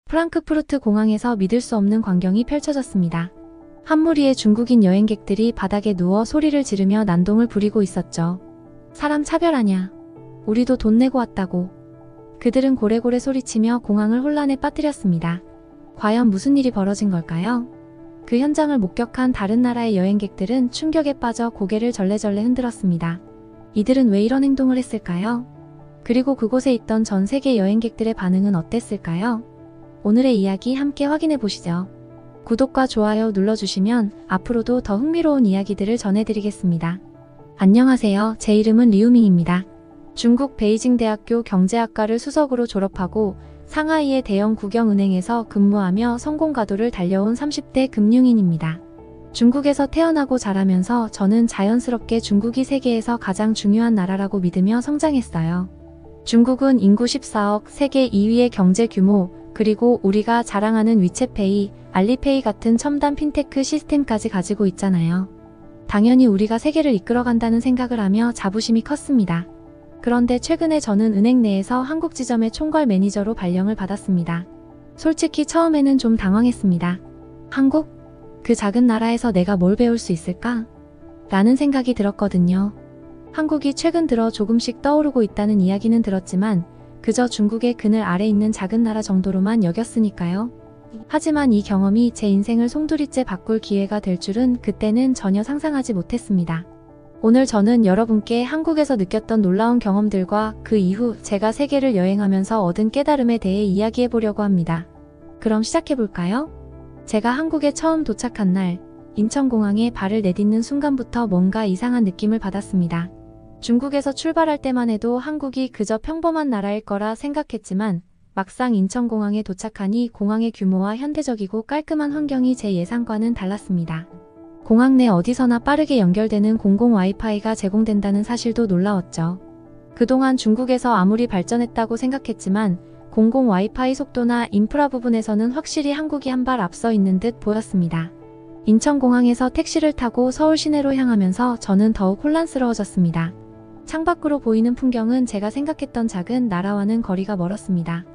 프랑크푸르트 공항에서 믿을 수 없는 광경이 펼쳐졌습니다. 한 무리의 중국인 여행객들이 바닥에 누워 소리를 지르며 난동을 부리고 있었죠. 사람 차별하냐? 우리도 돈 내고 왔다고. 그들은 고래고래 소리치며 공항을 혼란에 빠뜨렸습니다. 과연 무슨 일이 벌어진 걸까요? 그 현장을 목격한 다른 나라의 여행객들은 충격에 빠져 고개를 절레절레 흔들었습니다. 이들은 왜 이런 행동을 했을까요? 그리고 그곳에 있던 전 세계 여행객들의 반응은 어땠을까요? 오늘의 이야기 함께 확인해 보시죠. 구독과 좋아요 눌러주시면 앞으로도 더 흥미로운 이야기들을 전해드리겠습니다. 안녕하세요. 제 이름은 리우밍입니다. 중국 베이징대학교 경제학과를 수석으로 졸업하고 상하이의 대형 국영은행에서 근무하며 성공가도를 달려온 30대 금융인입니다. 중국에서 태어나고 자라면서 저는 자연스럽게 중국이 세계에서 가장 중요한 나라라고 믿으며 성장했어요. 중국은 인구 14억, 세계 2위의 경제 규모, 그리고 우리가 자랑하는 위챗페이, 알리페이 같은 첨단 핀테크 시스템까지 가지고 있잖아요. 당연히 우리가 세계를 이끌어간다는 생각을 하며 자부심이 컸습니다. 그런데 최근에 저는 은행 내에서 한국 지점의 총괄 매니저로 발령을 받았습니다. 솔직히 처음에는 좀 당황했습니다. 한국? 그 작은 나라에서 내가 뭘 배울 수 있을까? 라는 생각이 들었거든요. 한국이 최근 들어 조금씩 떠오르고 있다는 이야기는 들었지만 그저 중국의 그늘 아래 있는 작은 나라 정도로만 여겼으니까요. 하지만 이 경험이 제 인생을 송두리째 바꿀 기회가 될 줄은 그때는 전혀 상상하지 못했습니다. 오늘 저는 여러분께 한국에서 느꼈던 놀라운 경험들과 그 이후 제가 세계를 여행하면서 얻은 깨달음에 대해 이야기해 보려고 합니다. 그럼 시작해볼까요? 제가 한국에 처음 도착한 날, 인천공항에 발을 내딛는 순간부터 뭔가 이상한 느낌을 받았습니다. 중국에서 출발할 때만 해도 한국이 그저 평범한 나라일 거라 생각했지만 막상 인천공항에 도착하니 공항의 규모와 현대적이고 깔끔한 환경이 제 예상과는 달랐습니다. 공항 내 어디서나 빠르게 연결되는 공공 와이파이가 제공된다는 사실도 놀라웠죠. 그동안 중국에서 아무리 발전했다고 생각했지만 공공 와이파이 속도나 인프라 부분에서는 확실히 한국이 한 발 앞서 있는 듯 보였습니다. 인천공항에서 택시를 타고 서울 시내로 향하면서 저는 더욱 혼란스러워졌습니다. 창밖으로 보이는 풍경은 제가 생각했던 작은 나라와는 거리가 멀었습니다.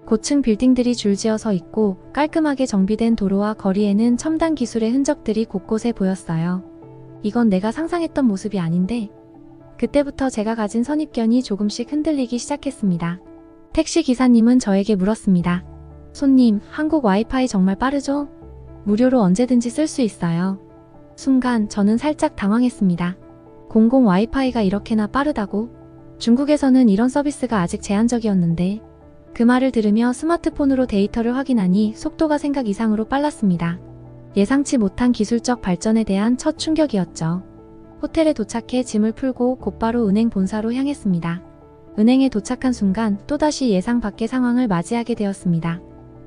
고층 빌딩들이 줄지어 서 있고 깔끔하게 정비된 도로와 거리에는 첨단 기술의 흔적들이 곳곳에 보였어요. 이건 내가 상상했던 모습이 아닌데? 그때부터 제가 가진 선입견이 조금씩 흔들리기 시작했습니다. 택시 기사님은 저에게 물었습니다. 손님, 한국 와이파이 정말 빠르죠? 무료로 언제든지 쓸 수 있어요. 순간 저는 살짝 당황했습니다. 공공 와이파이가 이렇게나 빠르다고? 중국에서는 이런 서비스가 아직 제한적이었는데. 그 말을 들으며 스마트폰으로 데이터를 확인하니 속도가 생각 이상으로 빨랐습니다. 예상치 못한 기술적 발전에 대한 첫 충격이었죠. 호텔에 도착해 짐을 풀고 곧바로 은행 본사로 향했습니다. 은행에 도착한 순간 또다시 예상 밖의 상황을 맞이하게 되었습니다.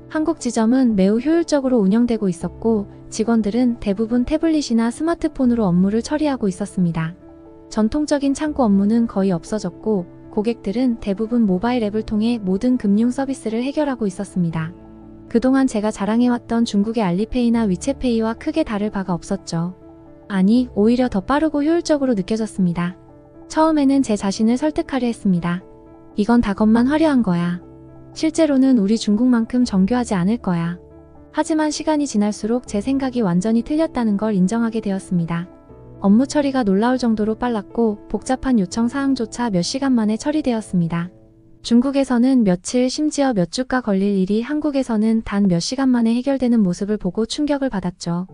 한국 지점은 매우 효율적으로 운영되고 있었고 직원들은 대부분 태블릿이나 스마트폰으로 업무를 처리하고 있었습니다. 전통적인 창구 업무는 거의 없어졌고 고객들은 대부분 모바일 앱을 통해 모든 금융 서비스를 해결하고 있었습니다. 그동안 제가 자랑해왔던 중국의 알리페이나 위챗페이와 크게 다를 바가 없었죠. 아니, 오히려 더 빠르고 효율적으로 느껴졌습니다. 처음에는 제 자신을 설득하려 했습니다. 이건 다 겉만 화려한 거야. 실제로는 우리 중국만큼 정교하지 않을 거야. 하지만 시간이 지날수록 제 생각이 완전히 틀렸다는 걸 인정하게 되었습니다. 업무 처리가 놀라울 정도로 빨랐고 복잡한 요청 사항조차 몇 시간 만에 처리되었습니다. 중국에서는 며칠 심지어 몇 주가 걸릴 일이 한국에서는 단 몇 시간 만에 해결되는 모습을 보고 충격을 받았죠.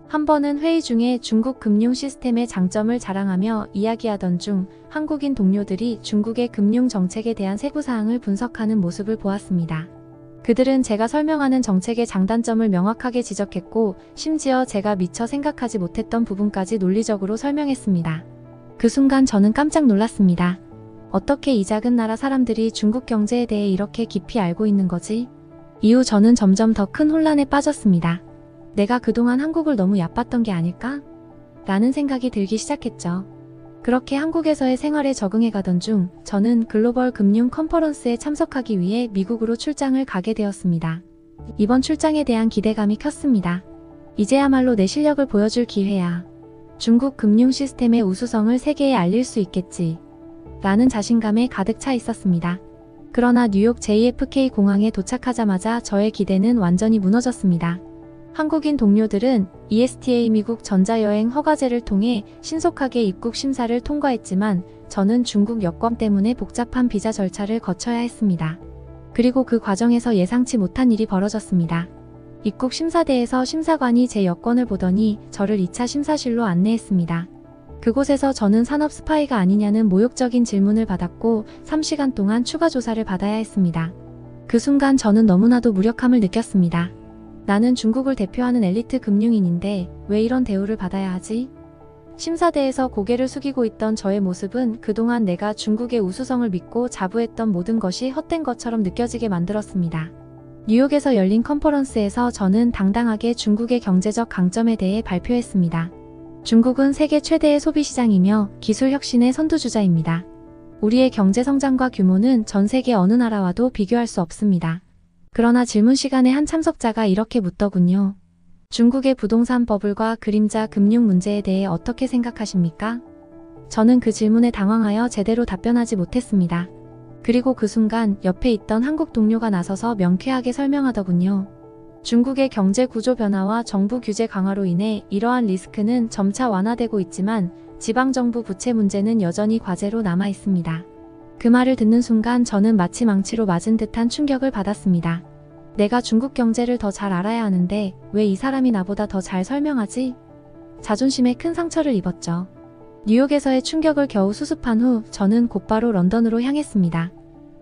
한 번은 회의 중에 중국 금융 시스템의 장점을 자랑하며 이야기하던 중 한국인 동료들이 중국의 금융 정책에 대한 세부 사항을 분석하는 모습을 보았습니다. 그들은 제가 설명하는 정책의 장단점을 명확하게 지적했고 심지어 제가 미처 생각하지 못했던 부분까지 논리적으로 설명했습니다. 그 순간 저는 깜짝 놀랐습니다. 어떻게 이 작은 나라 사람들이 중국 경제에 대해 이렇게 깊이 알고 있는 거지? 이후 저는 점점 더 큰 혼란에 빠졌습니다. 내가 그동안 한국을 너무 얕봤던 게 아닐까? 라는 생각이 들기 시작했죠. 그렇게 한국에서의 생활에 적응해 가던 중 저는 글로벌 금융 컨퍼런스에 참석하기 위해 미국으로 출장을 가게 되었습니다. 이번 출장에 대한 기대감이 컸습니다. 이제야말로 내 실력을 보여줄 기회야. 중국 금융 시스템의 우수성을 세계에 알릴 수 있겠지. 라는 자신감에 가득 차 있었습니다. 그러나 뉴욕 JFK 공항에 도착하자마자 저의 기대는 완전히 무너졌습니다. 한국인 동료들은 ESTA 미국 전자여행 허가제를 통해 신속하게 입국 심사를 통과했지만 저는 중국 여권 때문에 복잡한 비자 절차를 거쳐야 했습니다. 그리고 그 과정에서 예상치 못한 일이 벌어졌습니다. 입국 심사대에서 심사관이 제 여권을 보더니 저를 2차 심사실로 안내했습니다. 그곳에서 저는 산업 스파이가 아니냐는 모욕적인 질문을 받았고 3시간 동안 추가 조사를 받아야 했습니다. 그 순간 저는 너무나도 무력함을 느꼈습니다. 나는 중국을 대표하는 엘리트 금융인인데 왜 이런 대우를 받아야 하지? 심사대에서 고개를 숙이고 있던 저의 모습은 그동안 내가 중국의 우수성을 믿고 자부했던 모든 것이 헛된 것처럼 느껴지게 만들었습니다. 뉴욕에서 열린 컨퍼런스에서 저는 당당하게 중국의 경제적 강점에 대해 발표했습니다. 중국은 세계 최대의 소비시장이며 기술 혁신의 선두주자입니다. 우리의 경제 성장과 규모는 전 세계 어느 나라와도 비교할 수 없습니다. 그러나 질문 시간에 한 참석자가 이렇게 묻더군요. 중국의 부동산 버블과 그림자 금융 문제에 대해 어떻게 생각하십니까? 저는 그 질문에 당황하여 제대로 답변하지 못했습니다. 그리고 그 순간 옆에 있던 한국 동료가 나서서 명쾌하게 설명하더군요. 중국의 경제 구조 변화와 정부 규제 강화로 인해 이러한 리스크는 점차 완화되고 있지만 지방정부 부채 문제는 여전히 과제로 남아 있습니다. 그 말을 듣는 순간 저는 마치 망치로 맞은 듯한 충격을 받았습니다. 내가 중국 경제를 더 잘 알아야 하는데 왜 이 사람이 나보다 더 잘 설명하지? 자존심에 큰 상처를 입었죠. 뉴욕에서의 충격을 겨우 수습한 후 저는 곧바로 런던으로 향했습니다.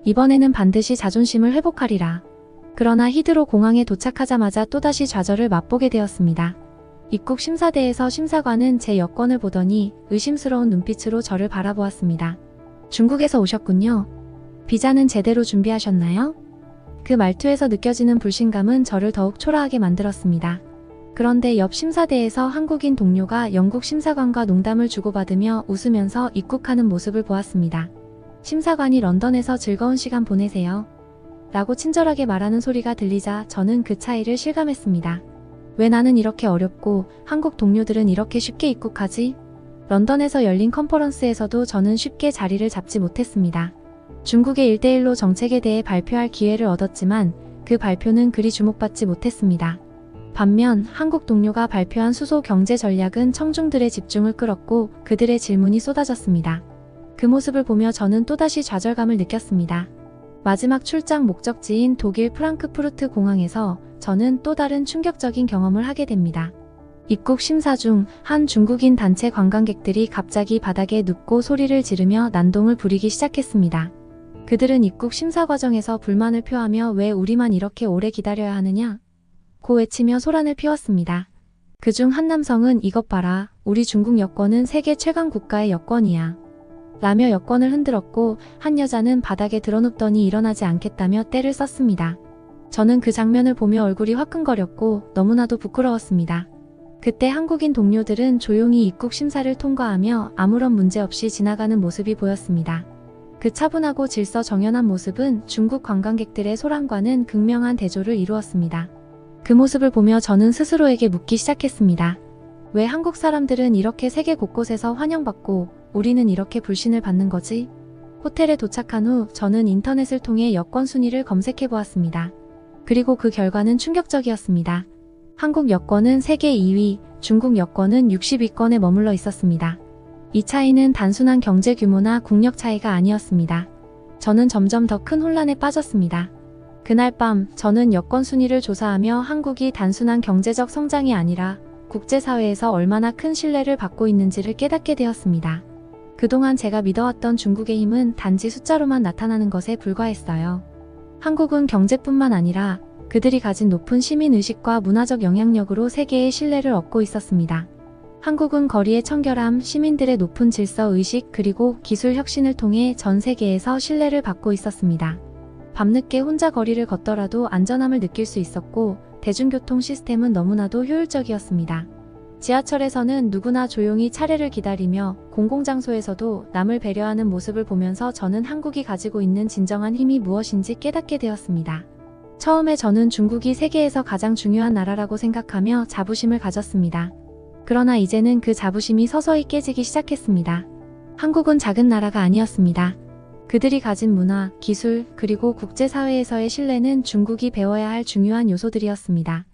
이번에는 반드시 자존심을 회복하리라. 그러나 히드로 공항에 도착하자마자 또다시 좌절을 맛보게 되었습니다. 입국 심사대에서 심사관은 제 여권을 보더니 의심스러운 눈빛으로 저를 바라보았습니다. 중국에서 오셨군요. 비자는 제대로 준비하셨나요? 그 말투에서 느껴지는 불신감은 저를 더욱 초라하게 만들었습니다. 그런데 옆 심사대에서 한국인 동료가 영국 심사관과 농담을 주고받으며 웃으면서 입국하는 모습을 보았습니다. 심사관이 런던에서 즐거운 시간 보내세요. 라고 친절하게 말하는 소리가 들리자 저는 그 차이를 실감했습니다. 왜 나는 이렇게 어렵고 한국 동료들은 이렇게 쉽게 입국하지? 런던에서 열린 컨퍼런스에서도 저는 쉽게 자리를 잡지 못했습니다. 중국의 1대1로 정책에 대해 발표할 기회를 얻었지만 그 발표는 그리 주목받지 못했습니다. 반면 한국 동료가 발표한 수소 경제 전략은 청중들의 집중을 끌었고 그들의 질문이 쏟아졌습니다. 그 모습을 보며 저는 또다시 좌절감을 느꼈습니다. 마지막 출장 목적지인 독일 프랑크푸르트 공항에서 저는 또 다른 충격적인 경험을 하게 됩니다. 입국 심사 중 한 중국인 단체 관광객들이 갑자기 바닥에 눕고 소리를 지르며 난동을 부리기 시작했습니다. 그들은 입국 심사 과정에서 불만을 표하며 왜 우리만 이렇게 오래 기다려야 하느냐? 고 외치며 소란을 피웠습니다. 그중 한 남성은 이것 봐라, 우리 중국 여권은 세계 최강 국가의 여권이야. 라며 여권을 흔들었고 한 여자는 바닥에 드러눕더니 일어나지 않겠다며 떼를 썼습니다. 저는 그 장면을 보며 얼굴이 화끈거렸고 너무나도 부끄러웠습니다. 그때 한국인 동료들은 조용히 입국 심사를 통과하며 아무런 문제 없이 지나가는 모습이 보였습니다. 그 차분하고 질서 정연한 모습은 중국 관광객들의 소란과는 극명한 대조를 이루었습니다. 그 모습을 보며 저는 스스로에게 묻기 시작했습니다. 왜 한국 사람들은 이렇게 세계 곳곳에서 환영받고 우리는 이렇게 불신을 받는 거지? 호텔에 도착한 후 저는 인터넷을 통해 여권 순위를 검색해 보았습니다. 그리고 그 결과는 충격적이었습니다. 한국 여권은 세계 2위, 중국 여권은 60위권에 머물러 있었습니다. 이 차이는 단순한 경제 규모나 국력 차이가 아니었습니다. 저는 점점 더 큰 혼란에 빠졌습니다. 그날 밤 저는 여권 순위를 조사하며 한국이 단순한 경제적 성장이 아니라 국제사회에서 얼마나 큰 신뢰를 받고 있는지를 깨닫게 되었습니다. 그동안 제가 믿어왔던 중국의 힘은 단지 숫자로만 나타나는 것에 불과했어요. 한국은 경제뿐만 아니라 그들이 가진 높은 시민의식과 문화적 영향력으로 세계의 신뢰를 얻고 있었습니다. 한국은 거리의 청결함, 시민들의 높은 질서의식 그리고 기술 혁신을 통해 전 세계에서 신뢰를 받고 있었습니다. 밤늦게 혼자 거리를 걷더라도 안전함을 느낄 수 있었고 대중교통 시스템은 너무나도 효율적이었습니다. 지하철에서는 누구나 조용히 차례를 기다리며 공공장소에서도 남을 배려하는 모습을 보면서 저는 한국이 가지고 있는 진정한 힘이 무엇인지 깨닫게 되었습니다. 처음에 저는 중국이 세계에서 가장 중요한 나라라고 생각하며 자부심을 가졌습니다. 그러나 이제는 그 자부심이 서서히 깨지기 시작했습니다. 한국은 작은 나라가 아니었습니다. 그들이 가진 문화, 기술, 그리고 국제사회에서의 신뢰는 중국이 배워야 할 중요한 요소들이었습니다.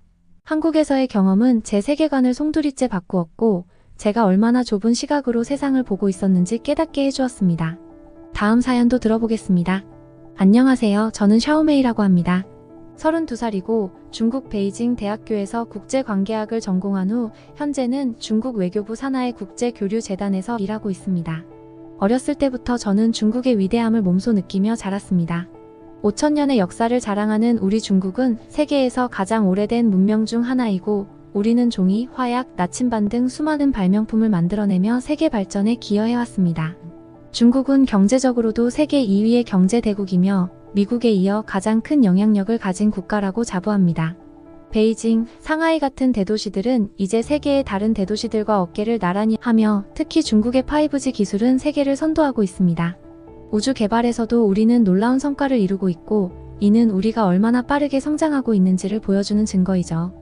한국에서의 경험은 제 세계관을 송두리째 바꾸었고, 제가 얼마나 좁은 시각으로 세상을 보고 있었는지 깨닫게 해주었습니다. 다음 사연도 들어보겠습니다. 안녕하세요. 저는 샤오메이라고 합니다. 32살이고 중국 베이징 대학교에서 국제관계학을 전공한 후 현재는 중국 외교부 산하의 국제교류재단에서 일하고 있습니다. 어렸을 때부터 저는 중국의 위대함을 몸소 느끼며 자랐습니다. 5000년의 역사를 자랑하는 우리 중국은 세계에서 가장 오래된 문명 중 하나이고 우리는 종이, 화약, 나침반 등 수많은 발명품을 만들어내며 세계 발전에 기여해왔습니다. 중국은 경제적으로도 세계 2위의 경제대국이며 미국에 이어 가장 큰 영향력을 가진 국가라고 자부합니다. 베이징, 상하이 같은 대도시들은 이제 세계의 다른 대도시들과 어깨를 나란히 하며 특히 중국의 5G 기술은 세계를 선도하고 있습니다. 우주 개발에서도 우리는 놀라운 성과를 이루고 있고 이는 우리가 얼마나 빠르게 성장하고 있는지를 보여주는 증거이죠.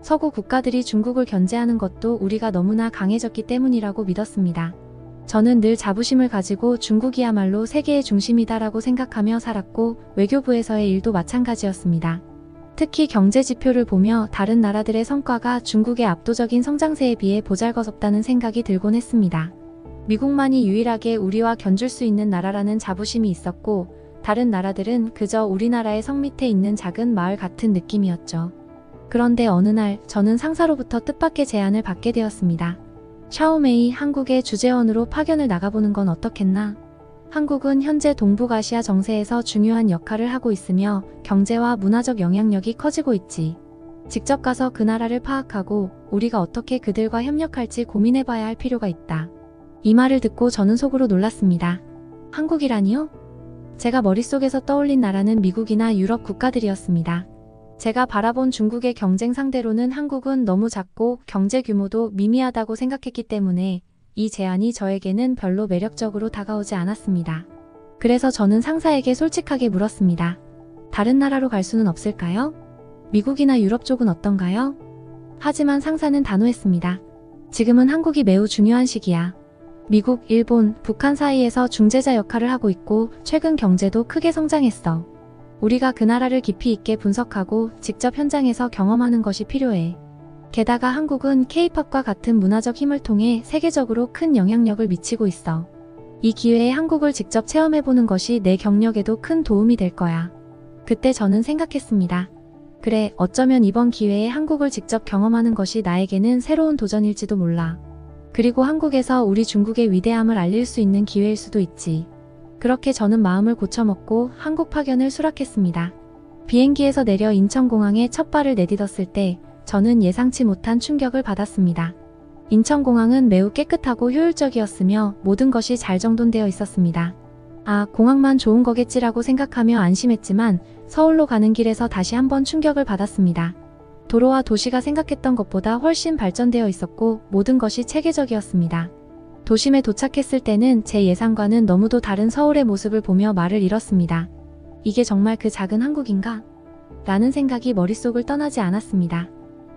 서구 국가들이 중국을 견제하는 것도 우리가 너무나 강해졌기 때문이라고 믿었습니다. 저는 늘 자부심을 가지고 중국이야말로 세계의 중심이다라고 생각하며 살았고 외교부에서의 일도 마찬가지였습니다. 특히 경제 지표를 보며 다른 나라들의 성과가 중국의 압도적인 성장세에 비해 보잘것없다는 생각이 들곤 했습니다. 미국만이 유일하게 우리와 견줄 수 있는 나라라는 자부심이 있었고 다른 나라들은 그저 우리나라의 성 밑에 있는 작은 마을 같은 느낌이었죠. 그런데 어느 날 저는 상사로부터 뜻밖의 제안을 받게 되었습니다. 샤오메이, 한국의 주재원으로 파견을 나가보는 건 어떻겠나? 한국은 현재 동북아시아 정세에서 중요한 역할을 하고 있으며 경제와 문화적 영향력이 커지고 있지. 직접 가서 그 나라를 파악하고 우리가 어떻게 그들과 협력할지 고민해봐야 할 필요가 있다. 이 말을 듣고 저는 속으로 놀랐습니다. 한국이라니요? 제가 머릿속에서 떠올린 나라는 미국이나 유럽 국가들이었습니다. 제가 바라본 중국의 경쟁 상대로는 한국은 너무 작고 경제 규모도 미미하다고 생각했기 때문에 이 제안이 저에게는 별로 매력적으로 다가오지 않았습니다. 그래서 저는 상사에게 솔직하게 물었습니다. 다른 나라로 갈 수는 없을까요? 미국이나 유럽 쪽은 어떤가요? 하지만 상사는 단호했습니다. 지금은 한국이 매우 중요한 시기야. 미국, 일본, 북한 사이에서 중재자 역할을 하고 있고 최근 경제도 크게 성장했어. 우리가 그 나라를 깊이 있게 분석하고 직접 현장에서 경험하는 것이 필요해. 게다가 한국은 K-팝과 같은 문화적 힘을 통해 세계적으로 큰 영향력을 미치고 있어. 이 기회에 한국을 직접 체험해보는 것이 내 경력에도 큰 도움이 될 거야. 그때 저는 생각했습니다. 그래, 어쩌면 이번 기회에 한국을 직접 경험하는 것이 나에게는 새로운 도전일지도 몰라. 그리고 한국에서 우리 중국의 위대함을 알릴 수 있는 기회일 수도 있지. 그렇게 저는 마음을 고쳐먹고 한국 파견을 수락했습니다. 비행기에서 내려 인천공항에 첫 발을 내딛었을 때 저는 예상치 못한 충격을 받았습니다. 인천공항은 매우 깨끗하고 효율적이었으며 모든 것이 잘 정돈되어 있었습니다. 아, 공항만 좋은 거겠지라고 생각하며 안심했지만 서울로 가는 길에서 다시 한번 충격을 받았습니다. 도로와 도시가 생각했던 것보다 훨씬 발전되어 있었고 모든 것이 체계적이었습니다. 도심에 도착했을 때는 제 예상과는 너무도 다른 서울의 모습을 보며 말을 잃었습니다. 이게 정말 그 작은 한국인가? 라는 생각이 머릿속을 떠나지 않았습니다.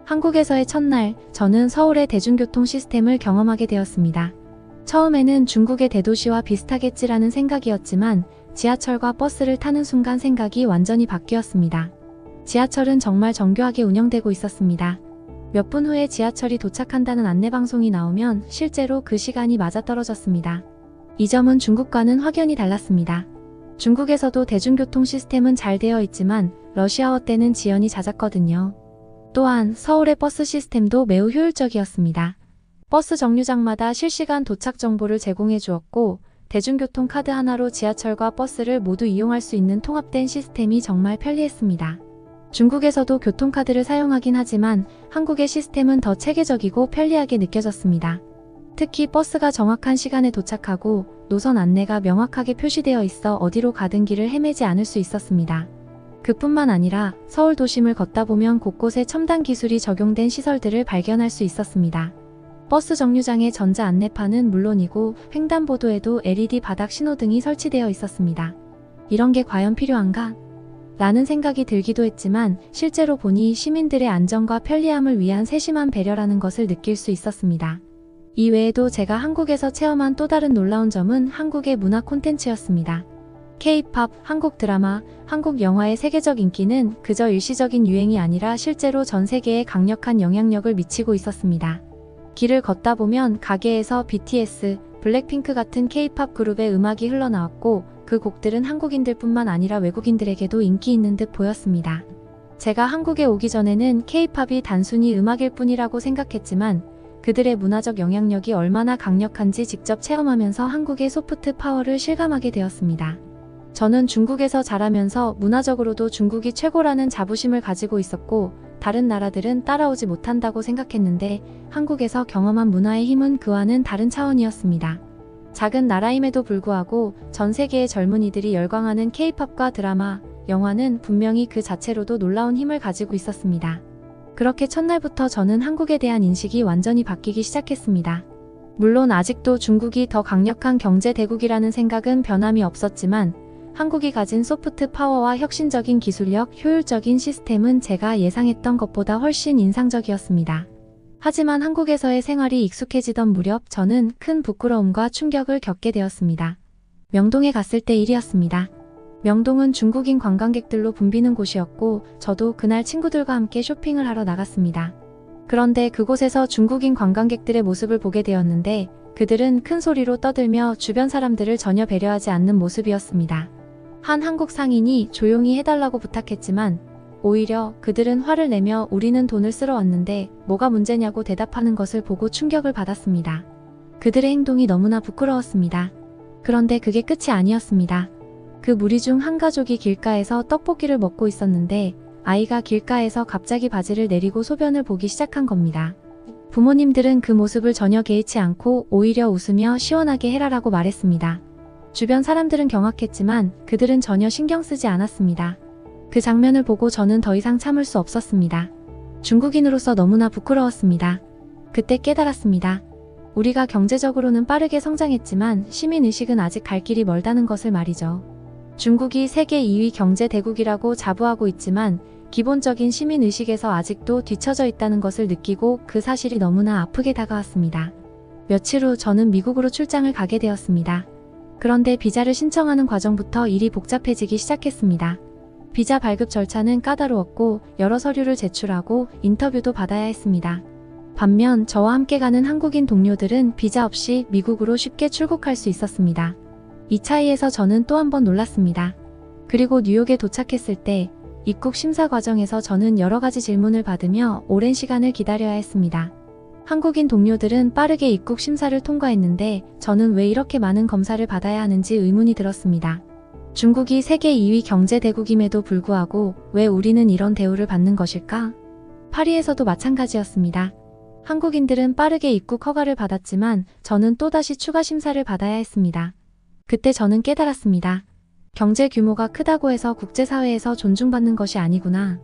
한국에서의 첫날, 저는 서울의 대중교통 시스템을 경험하게 되었습니다. 처음에는 중국의 대도시와 비슷하겠지라는 생각이었지만 지하철과 버스를 타는 순간 생각이 완전히 바뀌었습니다. 지하철은 정말 정교하게 운영되고 있었습니다. 몇 분 후에 지하철이 도착한다는 안내방송이 나오면 실제로 그 시간이 맞아떨어졌습니다. 이 점은 중국과는 확연히 달랐습니다. 중국에서도 대중교통 시스템은 잘 되어 있지만 러시아어 때는 지연이 잦았거든요. 또한 서울의 버스 시스템도 매우 효율적이었습니다. 버스 정류장마다 실시간 도착 정보를 제공해 주었고 대중교통 카드 하나로 지하철과 버스를 모두 이용할 수 있는 통합된 시스템이 정말 편리했습니다. 중국에서도 교통카드를 사용하긴 하지만 한국의 시스템은 더 체계적이고 편리하게 느껴졌습니다. 특히 버스가 정확한 시간에 도착하고 노선 안내가 명확하게 표시되어 있어 어디로 가든 길을 헤매지 않을 수 있었습니다. 그뿐만 아니라 서울 도심을 걷다 보면 곳곳에 첨단 기술이 적용된 시설들을 발견할 수 있었습니다. 버스 정류장의 전자 안내판은 물론이고 횡단보도에도 LED 바닥 신호등이 설치되어 있었습니다. 이런 게 과연 필요한가? 라는 생각이 들기도 했지만 실제로 보니 시민들의 안전과 편리함을 위한 세심한 배려라는 것을 느낄 수 있었습니다. 이 외에도 제가 한국에서 체험한 또 다른 놀라운 점은 한국의 문화 콘텐츠였습니다. K-팝, 한국 드라마, 한국 영화의 세계적 인기는 그저 일시적인 유행이 아니라 실제로 전 세계에 강력한 영향력을 미치고 있었습니다. 길을 걷다 보면 가게에서 BTS, 블랙핑크 같은 K-팝 그룹의 음악이 흘러나왔고 그 곡들은 한국인들뿐만 아니라 외국인들에게도 인기 있는 듯 보였습니다. 제가 한국에 오기 전에는 K-팝이 단순히 음악일 뿐이라고 생각했지만 그들의 문화적 영향력이 얼마나 강력한지 직접 체험하면서 한국의 소프트 파워를 실감하게 되었습니다. 저는 중국에서 자라면서 문화적으로도 중국이 최고라는 자부심을 가지고 있었고 다른 나라들은 따라오지 못한다고 생각했는데 한국에서 경험한 문화의 힘은 그와는 다른 차원이었습니다. 작은 나라임에도 불구하고 전 세계의 젊은이들이 열광하는 K-팝과 드라마, 영화는 분명히 그 자체로도 놀라운 힘을 가지고 있었습니다. 그렇게 첫날부터 저는 한국에 대한 인식이 완전히 바뀌기 시작했습니다. 물론 아직도 중국이 더 강력한 경제 대국이라는 생각은 변함이 없었지만 한국이 가진 소프트 파워와 혁신적인 기술력, 효율적인 시스템은 제가 예상했던 것보다 훨씬 인상적이었습니다. 하지만 한국에서의 생활이 익숙해지던 무렵 저는 큰 부끄러움과 충격을 겪게 되었습니다. 명동에 갔을 때 일이었습니다. 명동은 중국인 관광객들로 붐비는 곳이었고 저도 그날 친구들과 함께 쇼핑을 하러 나갔습니다. 그런데 그곳에서 중국인 관광객들의 모습을 보게 되었는데 그들은 큰 소리로 떠들며 주변 사람들을 전혀 배려하지 않는 모습이었습니다. 한 한국 상인이 조용히 해달라고 부탁했지만 오히려 그들은 화를 내며 우리는 돈을 쓰러 왔는데 뭐가 문제냐고 대답하는 것을 보고 충격을 받았습니다. 그들의 행동이 너무나 부끄러웠습니다. 그런데 그게 끝이 아니었습니다. 그 무리 중 한 가족이 길가에서 떡볶이를 먹고 있었는데 아이가 길가에서 갑자기 바지를 내리고 소변을 보기 시작한 겁니다. 부모님들은 그 모습을 전혀 개의치 않고 오히려 웃으며 시원하게 해라라고 말했습니다. 주변 사람들은 경악했지만 그들은 전혀 신경 쓰지 않았습니다. 그 장면을 보고 저는 더 이상 참을 수 없었습니다. 중국인으로서 너무나 부끄러웠습니다. 그때 깨달았습니다. 우리가 경제적으로는 빠르게 성장했지만 시민의식은 아직 갈 길이 멀다는 것을 말이죠. 중국이 세계 2위 경제 대국이라고 자부하고 있지만 기본적인 시민의식에서 아직도 뒤처져 있다는 것을 느끼고 그 사실이 너무나 아프게 다가왔습니다. 며칠 후 저는 미국으로 출장을 가게 되었습니다. 그런데 비자를 신청하는 과정부터 일이 복잡해지기 시작했습니다. 비자 발급 절차는 까다로웠고 여러 서류를 제출하고 인터뷰도 받아야 했습니다. 반면 저와 함께 가는 한국인 동료들은 비자 없이 미국으로 쉽게 출국할 수 있었습니다. 이 차이에서 저는 또 한 번 놀랐습니다. 그리고 뉴욕에 도착했을 때 입국 심사 과정에서 저는 여러 가지 질문을 받으며 오랜 시간을 기다려야 했습니다. 한국인 동료들은 빠르게 입국 심사를 통과했는데 저는 왜 이렇게 많은 검사를 받아야 하는지 의문이 들었습니다. 중국이 세계 2위 경제 대국임에도 불구하고 왜 우리는 이런 대우를 받는 것일까? 파리에서도 마찬가지였습니다. 한국인들은 빠르게 입국 허가를 받았지만 저는 또다시 추가 심사를 받아야 했습니다. 그때 저는 깨달았습니다. 경제 규모가 크다고 해서 국제사회에서 존중받는 것이 아니구나.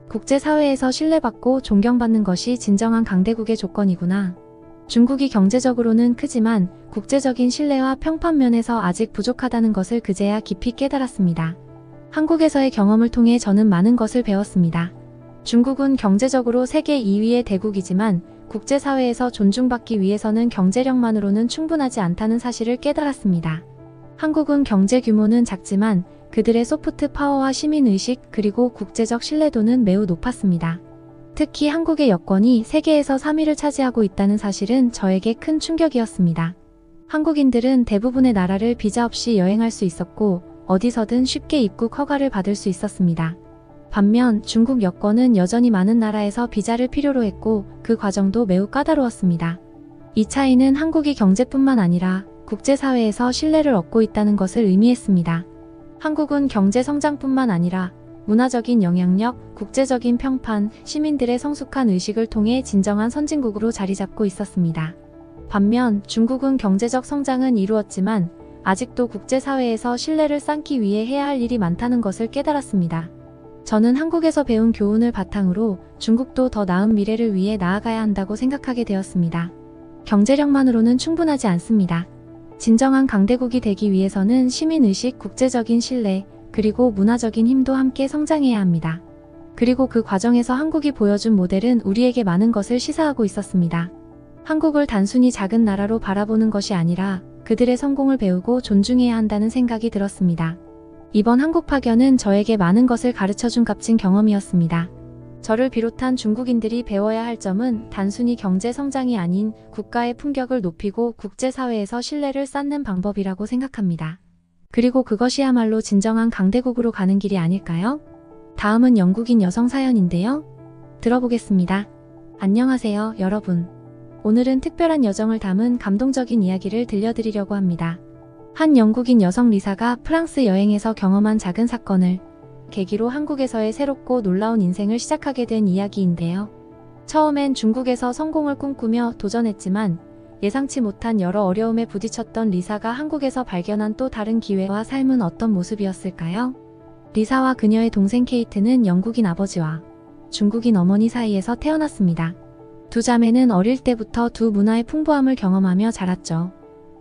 국제사회에서 신뢰받고 존경받는 것이 진정한 강대국의 조건이구나. 중국이 경제적으로는 크지만 국제적인 신뢰와 평판 면에서 아직 부족하다는 것을 그제야 깊이 깨달았습니다. 한국에서의 경험을 통해 저는 많은 것을 배웠습니다. 중국은 경제적으로 세계 2위의 대국이지만 국제사회에서 존중받기 위해서는 경제력만으로는 충분하지 않다는 사실을 깨달았습니다. 한국은 경제 규모는 작지만 그들의 소프트 파워와 시민의식 그리고 국제적 신뢰도는 매우 높았습니다. 특히 한국의 여권이 세계에서 3위를 차지하고 있다는 사실은 저에게 큰 충격이었습니다. 한국인들은 대부분의 나라를 비자 없이 여행할 수 있었고 어디서든 쉽게 입국 허가를 받을 수 있었습니다. 반면 중국 여권은 여전히 많은 나라에서 비자를 필요로 했고 그 과정도 매우 까다로웠습니다. 이 차이는 한국이 경제뿐만 아니라 국제사회에서 신뢰를 얻고 있다는 것을 의미했습니다. 한국은 경제 성장뿐만 아니라 문화적인 영향력, 국제적인 평판, 시민들의 성숙한 의식을 통해 진정한 선진국으로 자리 잡고 있었습니다. 반면 중국은 경제적 성장은 이루었지만 아직도 국제사회에서 신뢰를 쌓기 위해 해야 할 일이 많다는 것을 깨달았습니다. 저는 한국에서 배운 교훈을 바탕으로 중국도 더 나은 미래를 위해 나아가야 한다고 생각하게 되었습니다. 경제력만으로는 충분하지 않습니다. 진정한 강대국이 되기 위해서는 시민의식, 국제적인 신뢰, 그리고 문화적인 힘도 함께 성장해야 합니다. 그리고 그 과정에서 한국이 보여준 모델은 우리에게 많은 것을 시사하고 있었습니다. 한국을 단순히 작은 나라로 바라보는 것이 아니라 그들의 성공을 배우고 존중해야 한다는 생각이 들었습니다. 이번 한국 파견은 저에게 많은 것을 가르쳐준 값진 경험이었습니다. 저를 비롯한 중국인들이 배워야 할 점은 단순히 경제 성장이 아닌 국가의 품격을 높이고 국제사회에서 신뢰를 쌓는 방법이라고 생각합니다. 그리고 그것이야말로 진정한 강대국으로 가는 길이 아닐까요? 다음은 영국인 여성 사연인데요. 들어보겠습니다. 안녕하세요, 여러분. 오늘은 특별한 여정을 담은 감동적인 이야기를 들려드리려고 합니다. 한 영국인 여성 리사가 프랑스 여행에서 경험한 작은 사건을 계기로 한국에서의 새롭고 놀라운 인생을 시작하게 된 이야기인데요. 처음엔 중국에서 성공을 꿈꾸며 도전했지만 예상치 못한 여러 어려움에 부딪혔던 리사가 한국에서 발견한 또 다른 기회와 삶은 어떤 모습이었을까요? 리사와 그녀의 동생 케이트는 영국인 아버지와 중국인 어머니 사이에서 태어났습니다. 두 자매는 어릴 때부터 두 문화의 풍부함을 경험하며 자랐죠.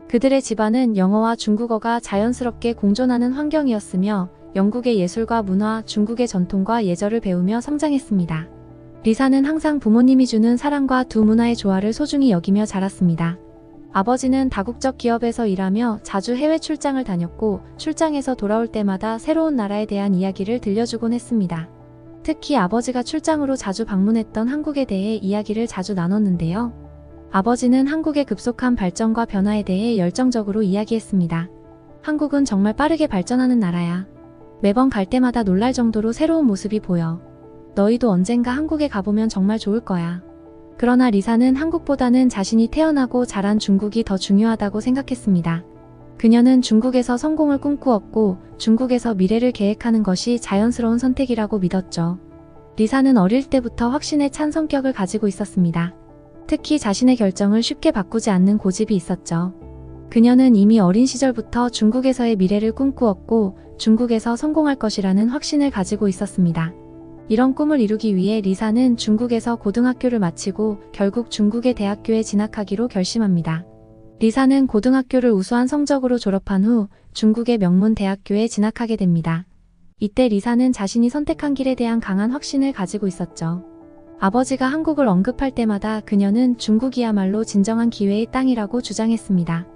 그들의 집안은 영어와 중국어가 자연스럽게 공존하는 환경이었으며 영국의 예술과 문화, 중국의 전통과 예절을 배우며 성장했습니다. 리사는 항상 부모님이 주는 사랑과 두 문화의 조화를 소중히 여기며 자랐습니다. 아버지는 다국적 기업에서 일하며 자주 해외 출장을 다녔고 출장에서 돌아올 때마다 새로운 나라에 대한 이야기를 들려주곤 했습니다. 특히 아버지가 출장으로 자주 방문했던 한국에 대해 이야기를 자주 나눴는데요. 아버지는 한국의 급속한 발전과 변화에 대해 열정적으로 이야기했습니다. 한국은 정말 빠르게 발전하는 나라야. 매번 갈 때마다 놀랄 정도로 새로운 모습이 보여. 너희도 언젠가 한국에 가보면 정말 좋을 거야. 그러나 리사는 한국보다는 자신이 태어나고 자란 중국이 더 중요하다고 생각했습니다. 그녀는 중국에서 성공을 꿈꾸었고 중국에서 미래를 계획하는 것이 자연스러운 선택이라고 믿었죠. 리사는 어릴 때부터 확신에 찬 성격을 가지고 있었습니다. 특히 자신의 결정을 쉽게 바꾸지 않는 고집이 있었죠. 그녀는 이미 어린 시절부터 중국에서의 미래를 꿈꾸었고 중국에서 성공할 것이라는 확신을 가지고 있었습니다. 이런 꿈을 이루기 위해 리사는 중국에서 고등학교를 마치고 결국 중국의 대학교에 진학하기로 결심합니다. 리사는 고등학교를 우수한 성적으로 졸업한 후 중국의 명문 대학교에 진학하게 됩니다. 이때 리사는 자신이 선택한 길에 대한 강한 확신을 가지고 있었죠. 아버지가 한국을 언급할 때마다 그녀는 중국이야말로 진정한 기회의 땅이라고 주장했습니다.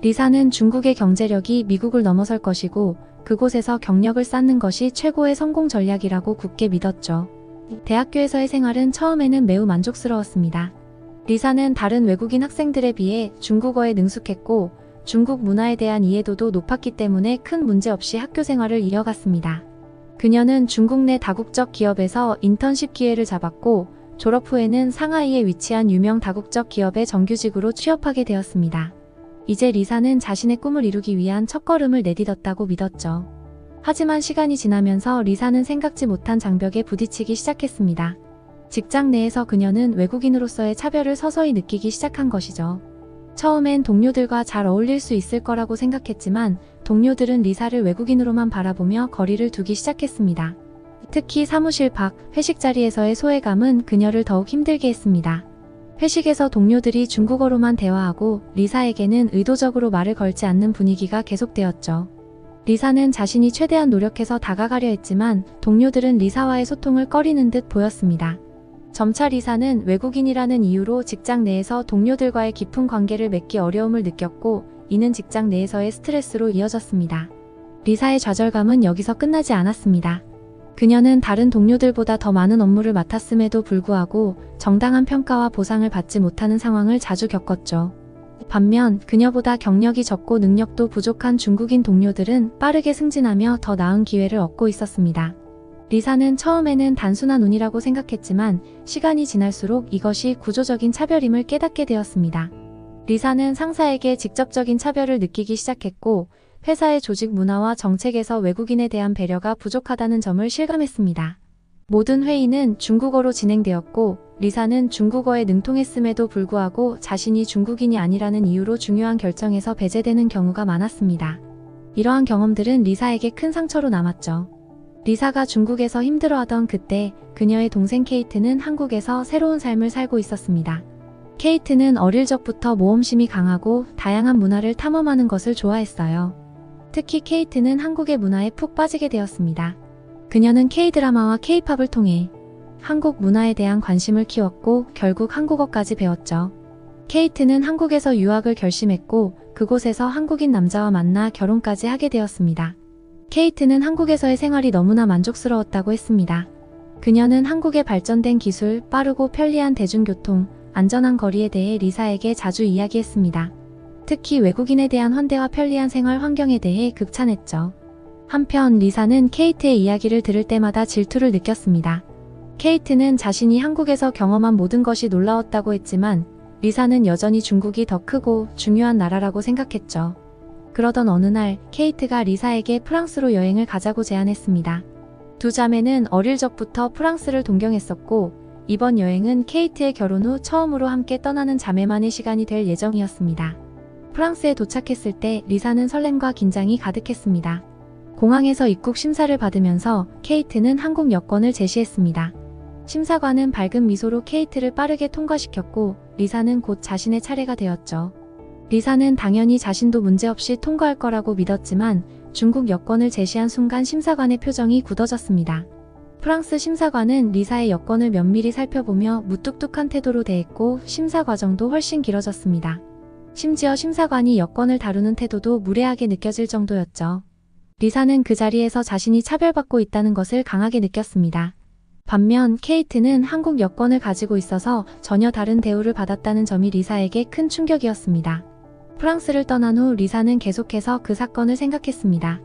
리사는 중국의 경제력이 미국을 넘어설 것이고 그곳에서 경력을 쌓는 것이 최고의 성공 전략이라고 굳게 믿었죠. 대학교에서의 생활은 처음에는 매우 만족스러웠습니다. 리사는 다른 외국인 학생들에 비해 중국어에 능숙했고 중국 문화에 대한 이해도도 높았기 때문에 큰 문제 없이 학교 생활을 이어갔습니다. 그녀는 중국 내 다국적 기업에서 인턴십 기회를 잡았고 졸업 후에는 상하이에 위치한 유명 다국적 기업의 정규직으로 취업하게 되었습니다. 이제 리사는 자신의 꿈을 이루기 위한 첫걸음을 내딛었다고 믿었죠. 하지만 시간이 지나면서 리사는 생각지 못한 장벽에 부딪히기 시작했습니다. 직장 내에서 그녀는 외국인으로서의 차별을 서서히 느끼기 시작한 것이죠. 처음엔 동료들과 잘 어울릴 수 있을 거라고 생각했지만 동료들은 리사를 외국인으로만 바라보며 거리를 두기 시작했습니다. 특히 사무실 밖, 회식 자리에서의 소외감은 그녀를 더욱 힘들게 했습니다. 회식에서 동료들이 중국어로만 대화하고 리사에게는 의도적으로 말을 걸지 않는 분위기가 계속되었죠. 리사는 자신이 최대한 노력해서 다가가려 했지만 동료들은 리사와의 소통을 꺼리는 듯 보였습니다. 점차 리사는 외국인이라는 이유로 직장 내에서 동료들과의 깊은 관계를 맺기 어려움을 느꼈고 이는 직장 내에서의 스트레스로 이어졌습니다. 리사의 좌절감은 여기서 끝나지 않았습니다. 그녀는 다른 동료들보다 더 많은 업무를 맡았음에도 불구하고 정당한 평가와 보상을 받지 못하는 상황을 자주 겪었죠. 반면 그녀보다 경력이 적고 능력도 부족한 중국인 동료들은 빠르게 승진하며 더 나은 기회를 얻고 있었습니다. 리사는 처음에는 단순한 운이라고 생각했지만 시간이 지날수록 이것이 구조적인 차별임을 깨닫게 되었습니다. 리사는 상사에게 직접적인 차별을 느끼기 시작했고 회사의 조직 문화와 정책에서 외국인에 대한 배려가 부족하다는 점을 실감했습니다. 모든 회의는 중국어로 진행되었고 리사는 중국어에 능통했음에도 불구하고 자신이 중국인이 아니라는 이유로 중요한 결정에서 배제되는 경우가 많았습니다. 이러한 경험들은 리사에게 큰 상처로 남았죠. 리사가 중국에서 힘들어하던 그때 그녀의 동생 케이트는 한국에서 새로운 삶을 살고 있었습니다. 케이트는 어릴 적부터 모험심이 강하고 다양한 문화를 탐험하는 것을 좋아했어요. 특히 케이트는 한국의 문화에 푹 빠지게 되었습니다. 그녀는 K-드라마와 K-팝을 통해 한국 문화에 대한 관심을 키웠고 결국 한국어까지 배웠죠. 케이트는 한국에서 유학을 결심했고 그곳에서 한국인 남자와 만나 결혼까지 하게 되었습니다. 케이트는 한국에서의 생활이 너무나 만족스러웠다고 했습니다. 그녀는 한국의 발전된 기술, 빠르고 편리한 대중교통, 안전한 거리에 대해 리사에게 자주 이야기했습니다. 특히 외국인에 대한 환대와 편리한 생활 환경에 대해 극찬했죠. 한편 리사는 케이트의 이야기를 들을 때마다 질투를 느꼈습니다. 케이트는 자신이 한국에서 경험한 모든 것이 놀라웠다고 했지만 리사는 여전히 중국이 더 크고 중요한 나라라고 생각했죠. 그러던 어느 날 케이트가 리사에게 프랑스로 여행을 가자고 제안했습니다. 두 자매는 어릴 적부터 프랑스를 동경했었고 이번 여행은 케이트의 결혼 후 처음으로 함께 떠나는 자매만의 시간이 될 예정이었습니다. 프랑스에 도착했을 때 리사는 설렘과 긴장이 가득했습니다. 공항에서 입국 심사를 받으면서 케이트는 한국 여권을 제시했습니다. 심사관은 밝은 미소로 케이트를 빠르게 통과시켰고 리사는 곧 자신의 차례가 되었죠. 리사는 당연히 자신도 문제없이 통과할 거라고 믿었지만 중국 여권을 제시한 순간 심사관의 표정이 굳어졌습니다. 프랑스 심사관은 리사의 여권을 면밀히 살펴보며 무뚝뚝한 태도로 대했고 심사 과정도 훨씬 길어졌습니다. 심지어 심사관이 여권을 다루는 태도도 무례하게 느껴질 정도였죠. 리사는 그 자리에서 자신이 차별받고 있다는 것을 강하게 느꼈습니다. 반면 케이트는 한국 여권을 가지고 있어서 전혀 다른 대우를 받았다는 점이 리사에게 큰 충격이었습니다. 프랑스를 떠난 후 리사는 계속해서 그 사건을 생각했습니다.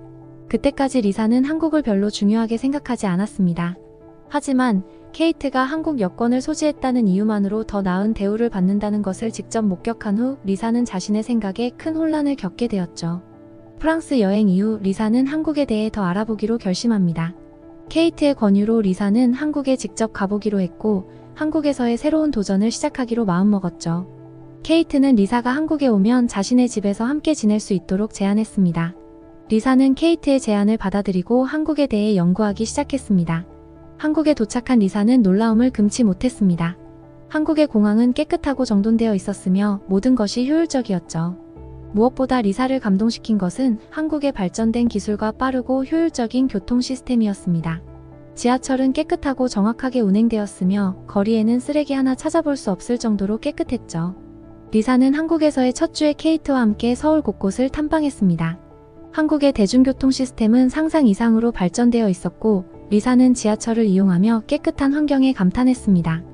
그때까지 리사는 한국을 별로 중요하게 생각하지 않았습니다. 하지만 케이트가 한국 여권을 소지했다는 이유만으로 더 나은 대우를 받는다는 것을 직접 목격한 후 리사는 자신의 생각에 큰 혼란을 겪게 되었죠. 프랑스 여행 이후 리사는 한국에 대해 더 알아보기로 결심합니다. 케이트의 권유로 리사는 한국에 직접 가보기로 했고 한국에서의 새로운 도전을 시작하기로 마음먹었죠. 케이트는 리사가 한국에 오면 자신의 집에서 함께 지낼 수 있도록 제안했습니다. 리사는 케이트의 제안을 받아들이고 한국에 대해 연구하기 시작했습니다. 한국에 도착한 리사는 놀라움을 금치 못했습니다. 한국의 공항은 깨끗하고 정돈되어 있었으며 모든 것이 효율적이었죠. 무엇보다 리사를 감동시킨 것은 한국의 발전된 기술과 빠르고 효율적인 교통 시스템이었습니다. 지하철은 깨끗하고 정확하게 운행되었으며 거리에는 쓰레기 하나 찾아볼 수 없을 정도로 깨끗했죠. 리사는 한국에서의 첫 주에 케이트와 함께 서울 곳곳을 탐방했습니다. 한국의 대중교통 시스템은 상상 이상으로 발전되어 있었고 리사는 지하철을 이용하며 깨끗한 환경에 감탄했습니다.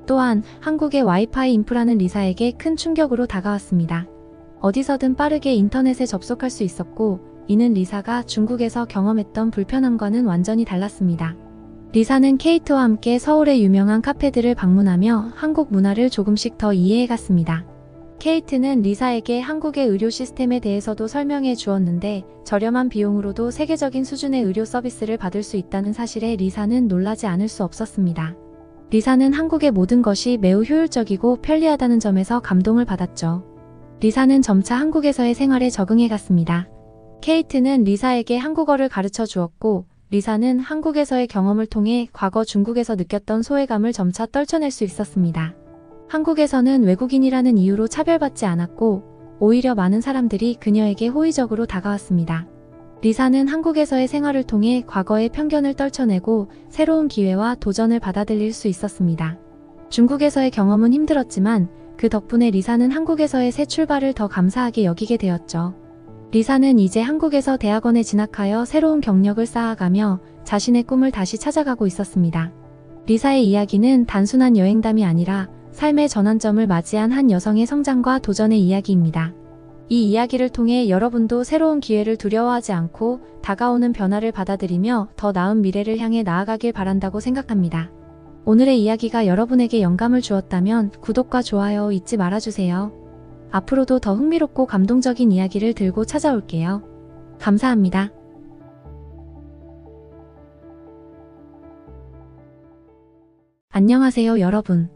또한 한국의 와이파이 인프라는 리사에게 큰 충격으로 다가왔습니다. 어디서든 빠르게 인터넷에 접속할 수 있었고 이는 리사가 중국에서 경험했던 불편함과는 완전히 달랐습니다. 리사는 케이트와 함께 서울의 유명한 카페들을 방문하며 한국 문화를 조금씩 더 이해해갔습니다. 케이트는 리사에게 한국의 의료 시스템에 대해서도 설명해 주었는데 저렴한 비용으로도 세계적인 수준의 의료 서비스를 받을 수 있다는 사실에 리사는 놀라지 않을 수 없었습니다. 리사는 한국의 모든 것이 매우 효율적이고 편리하다는 점에서 감동을 받았죠. 리사는 점차 한국에서의 생활에 적응해 갔습니다. 케이트는 리사에게 한국어를 가르쳐 주었고 리사는 한국에서의 경험을 통해 과거 중국에서 느꼈던 소외감을 점차 떨쳐낼 수 있었습니다. 한국에서는 외국인이라는 이유로 차별받지 않았고 오히려 많은 사람들이 그녀에게 호의적으로 다가왔습니다. 리사는 한국에서의 생활을 통해 과거의 편견을 떨쳐내고 새로운 기회와 도전을 받아들일 수 있었습니다. 중국에서의 경험은 힘들었지만 그 덕분에 리사는 한국에서의 새 출발을 더 감사하게 여기게 되었죠. 리사는 이제 한국에서 대학원에 진학하여 새로운 경력을 쌓아가며 자신의 꿈을 다시 찾아가고 있었습니다. 리사의 이야기는 단순한 여행담이 아니라 삶의 전환점을 맞이한 한 여성의 성장과 도전의 이야기입니다. 이 이야기를 통해 여러분도 새로운 기회를 두려워하지 않고 다가오는 변화를 받아들이며 더 나은 미래를 향해 나아가길 바란다고 생각합니다. 오늘의 이야기가 여러분에게 영감을 주었다면 구독과 좋아요 잊지 말아주세요. 앞으로도 더 흥미롭고 감동적인 이야기를 들고 찾아올게요. 감사합니다. 안녕하세요 여러분.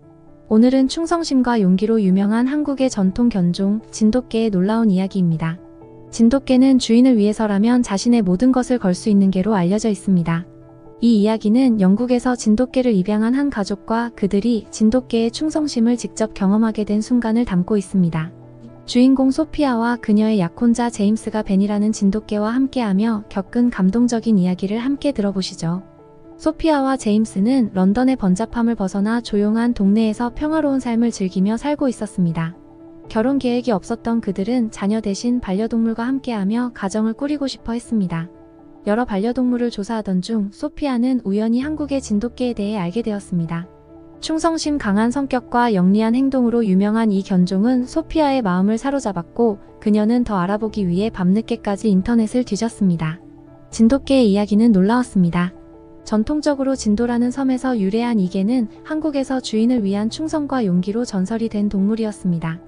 오늘은 충성심과 용기로 유명한 한국의 전통 견종 진돗개의 놀라운 이야기입니다. 진돗개는 주인을 위해서라면 자신의 모든 것을 걸 수 있는 개로 알려져 있습니다. 이 이야기는 영국에서 진돗개를 입양한 한 가족과 그들이 진돗개의 충성심을 직접 경험하게 된 순간을 담고 있습니다. 주인공 소피아와 그녀의 약혼자 제임스가 벤이라는 진돗개와 함께하며 겪은 감동적인 이야기를 함께 들어보시죠. 소피아와 제임스는 런던의 번잡함을 벗어나 조용한 동네에서 평화로운 삶을 즐기며 살고 있었습니다. 결혼 계획이 없었던 그들은 자녀 대신 반려동물과 함께하며 가정을 꾸리고 싶어 했습니다. 여러 반려동물을 조사하던 중 소피아는 우연히 한국의 진돗개에 대해 알게 되었습니다. 충성심 강한 성격과 영리한 행동으로 유명한 이 견종은 소피아의 마음을 사로잡았고 그녀는 더 알아보기 위해 밤늦게까지 인터넷을 뒤졌습니다. 진돗개의 이야기는 놀라웠습니다. 전통적으로 진도라는 섬에서 유래한 이 개는 한국에서 주인을 위한 충성과 용기로 전설이 된 동물이었습니다.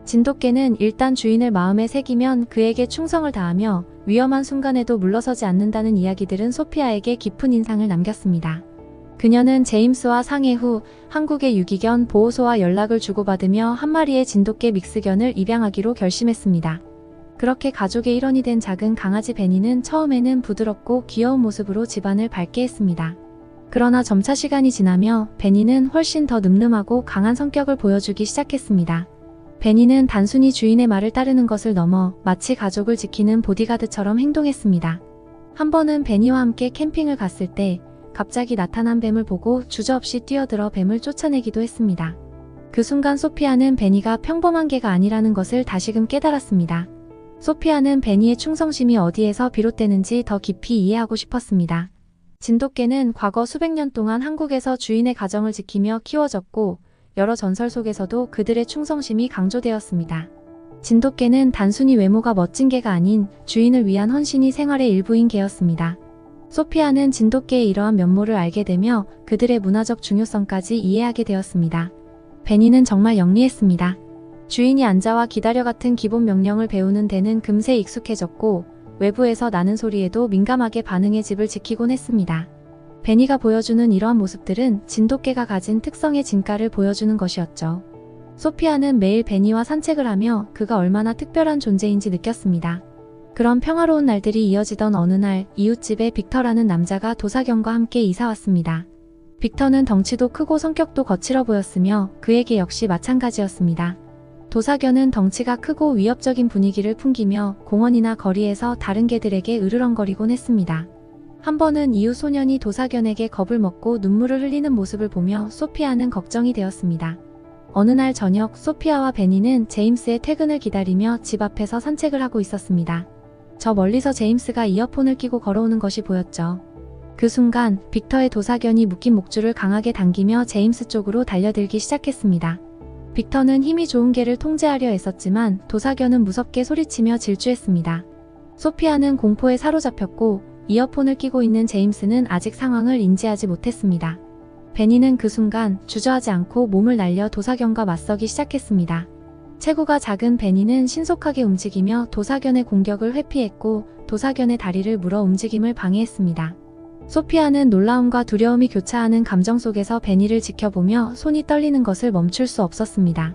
진돗개는 일단 주인을 마음에 새기면 그에게 충성을 다하며 위험한 순간에도 물러서지 않는다는 이야기들은 소피아에게 깊은 인상을 남겼습니다. 그녀는 제임스와 상해 후 한국의 유기견 보호소와 연락을 주고받으며 한 마리의 진돗개 믹스견을 입양하기로 결심했습니다. 그렇게 가족의 일원이 된 작은 강아지 베니는 처음에는 부드럽고 귀여운 모습으로 집안을 밝게 했습니다. 그러나 점차 시간이 지나며 베니는 훨씬 더 늠름하고 강한 성격을 보여주기 시작했습니다. 베니는 단순히 주인의 말을 따르는 것을 넘어 마치 가족을 지키는 보디가드처럼 행동했습니다. 한 번은 베니와 함께 캠핑을 갔을 때 갑자기 나타난 뱀을 보고 주저없이 뛰어들어 뱀을 쫓아내기도 했습니다. 그 순간 소피아는 베니가 평범한 개가 아니라는 것을 다시금 깨달았습니다. 소피아는 베니의 충성심이 어디에서 비롯되는지 더 깊이 이해하고 싶었습니다. 진돗개는 과거 수백 년 동안 한국에서 주인의 가정을 지키며 키워졌고 여러 전설 속에서도 그들의 충성심이 강조되었습니다. 진돗개는 단순히 외모가 멋진 개가 아닌 주인을 위한 헌신이 생활의 일부인 개였습니다. 소피아는 진돗개의 이러한 면모를 알게 되며 그들의 문화적 중요성까지 이해하게 되었습니다. 베니는 정말 영리했습니다. 주인이 앉아와 기다려 같은 기본 명령을 배우는 데는 금세 익숙해졌고 외부에서 나는 소리에도 민감하게 반응해 집을 지키곤 했습니다. 베니가 보여주는 이러한 모습들은 진돗개가 가진 특성의 진가를 보여주는 것이었죠. 소피아는 매일 베니와 산책을 하며 그가 얼마나 특별한 존재인지 느꼈습니다. 그런 평화로운 날들이 이어지던 어느 날 이웃집에 빅터라는 남자가 도사견과 함께 이사왔습니다. 빅터는 덩치도 크고 성격도 거칠어 보였으며 그에게 역시 마찬가지였습니다. 도사견은 덩치가 크고 위협적인 분위기를 풍기며 공원이나 거리에서 다른 개들에게 으르렁거리곤 했습니다. 한 번은 이웃 소년이 도사견에게 겁을 먹고 눈물을 흘리는 모습을 보며 소피아는 걱정이 되었습니다. 어느 날 저녁 소피아와 베니는 제임스의 퇴근을 기다리며 집 앞에서 산책을 하고 있었습니다. 저 멀리서 제임스가 이어폰을 끼고 걸어오는 것이 보였죠. 그 순간 빅터의 도사견이 묶인 목줄을 강하게 당기며 제임스 쪽으로 달려들기 시작했습니다. 빅터는 힘이 좋은 개를 통제하려 애썼지만 도사견은 무섭게 소리치며 질주했습니다. 소피아는 공포에 사로잡혔고 이어폰을 끼고 있는 제임스는 아직 상황을 인지하지 못했습니다. 베니는 그 순간 주저하지 않고 몸을 날려 도사견과 맞서기 시작했습니다. 체구가 작은 베니는 신속하게 움직이며 도사견의 공격을 회피했고 도사견의 다리를 물어 움직임을 방해했습니다. 소피아는 놀라움과 두려움이 교차하는 감정 속에서 베니를 지켜보며 손이 떨리는 것을 멈출 수 없었습니다.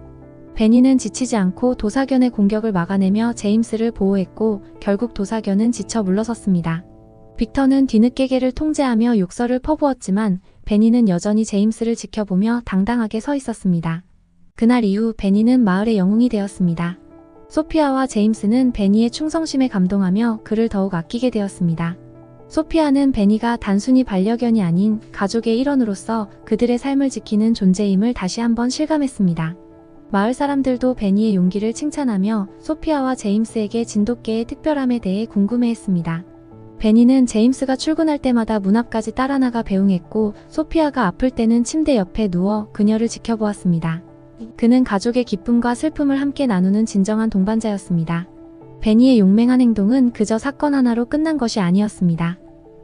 베니는 지치지 않고 도사견의 공격을 막아내며 제임스를 보호했고 결국 도사견은 지쳐 물러섰습니다. 빅터는 뒤늦게 개를 통제하며 욕설을 퍼부었지만 베니는 여전히 제임스를 지켜보며 당당하게 서 있었습니다. 그날 이후 베니는 마을의 영웅이 되었습니다. 소피아와 제임스는 베니의 충성심에 감동하며 그를 더욱 아끼게 되었습니다. 소피아는 베니가 단순히 반려견이 아닌 가족의 일원으로서 그들의 삶을 지키는 존재임을 다시 한번 실감했습니다. 마을 사람들도 베니의 용기를 칭찬하며 소피아와 제임스에게 진돗개의 특별함에 대해 궁금해했습니다. 베니는 제임스가 출근할 때마다 문 앞까지 따라 나가 배웅했고 소피아가 아플 때는 침대 옆에 누워 그녀를 지켜보았습니다. 그는 가족의 기쁨과 슬픔을 함께 나누는 진정한 동반자였습니다. 베니의 용맹한 행동은 그저 사건 하나로 끝난 것이 아니었습니다.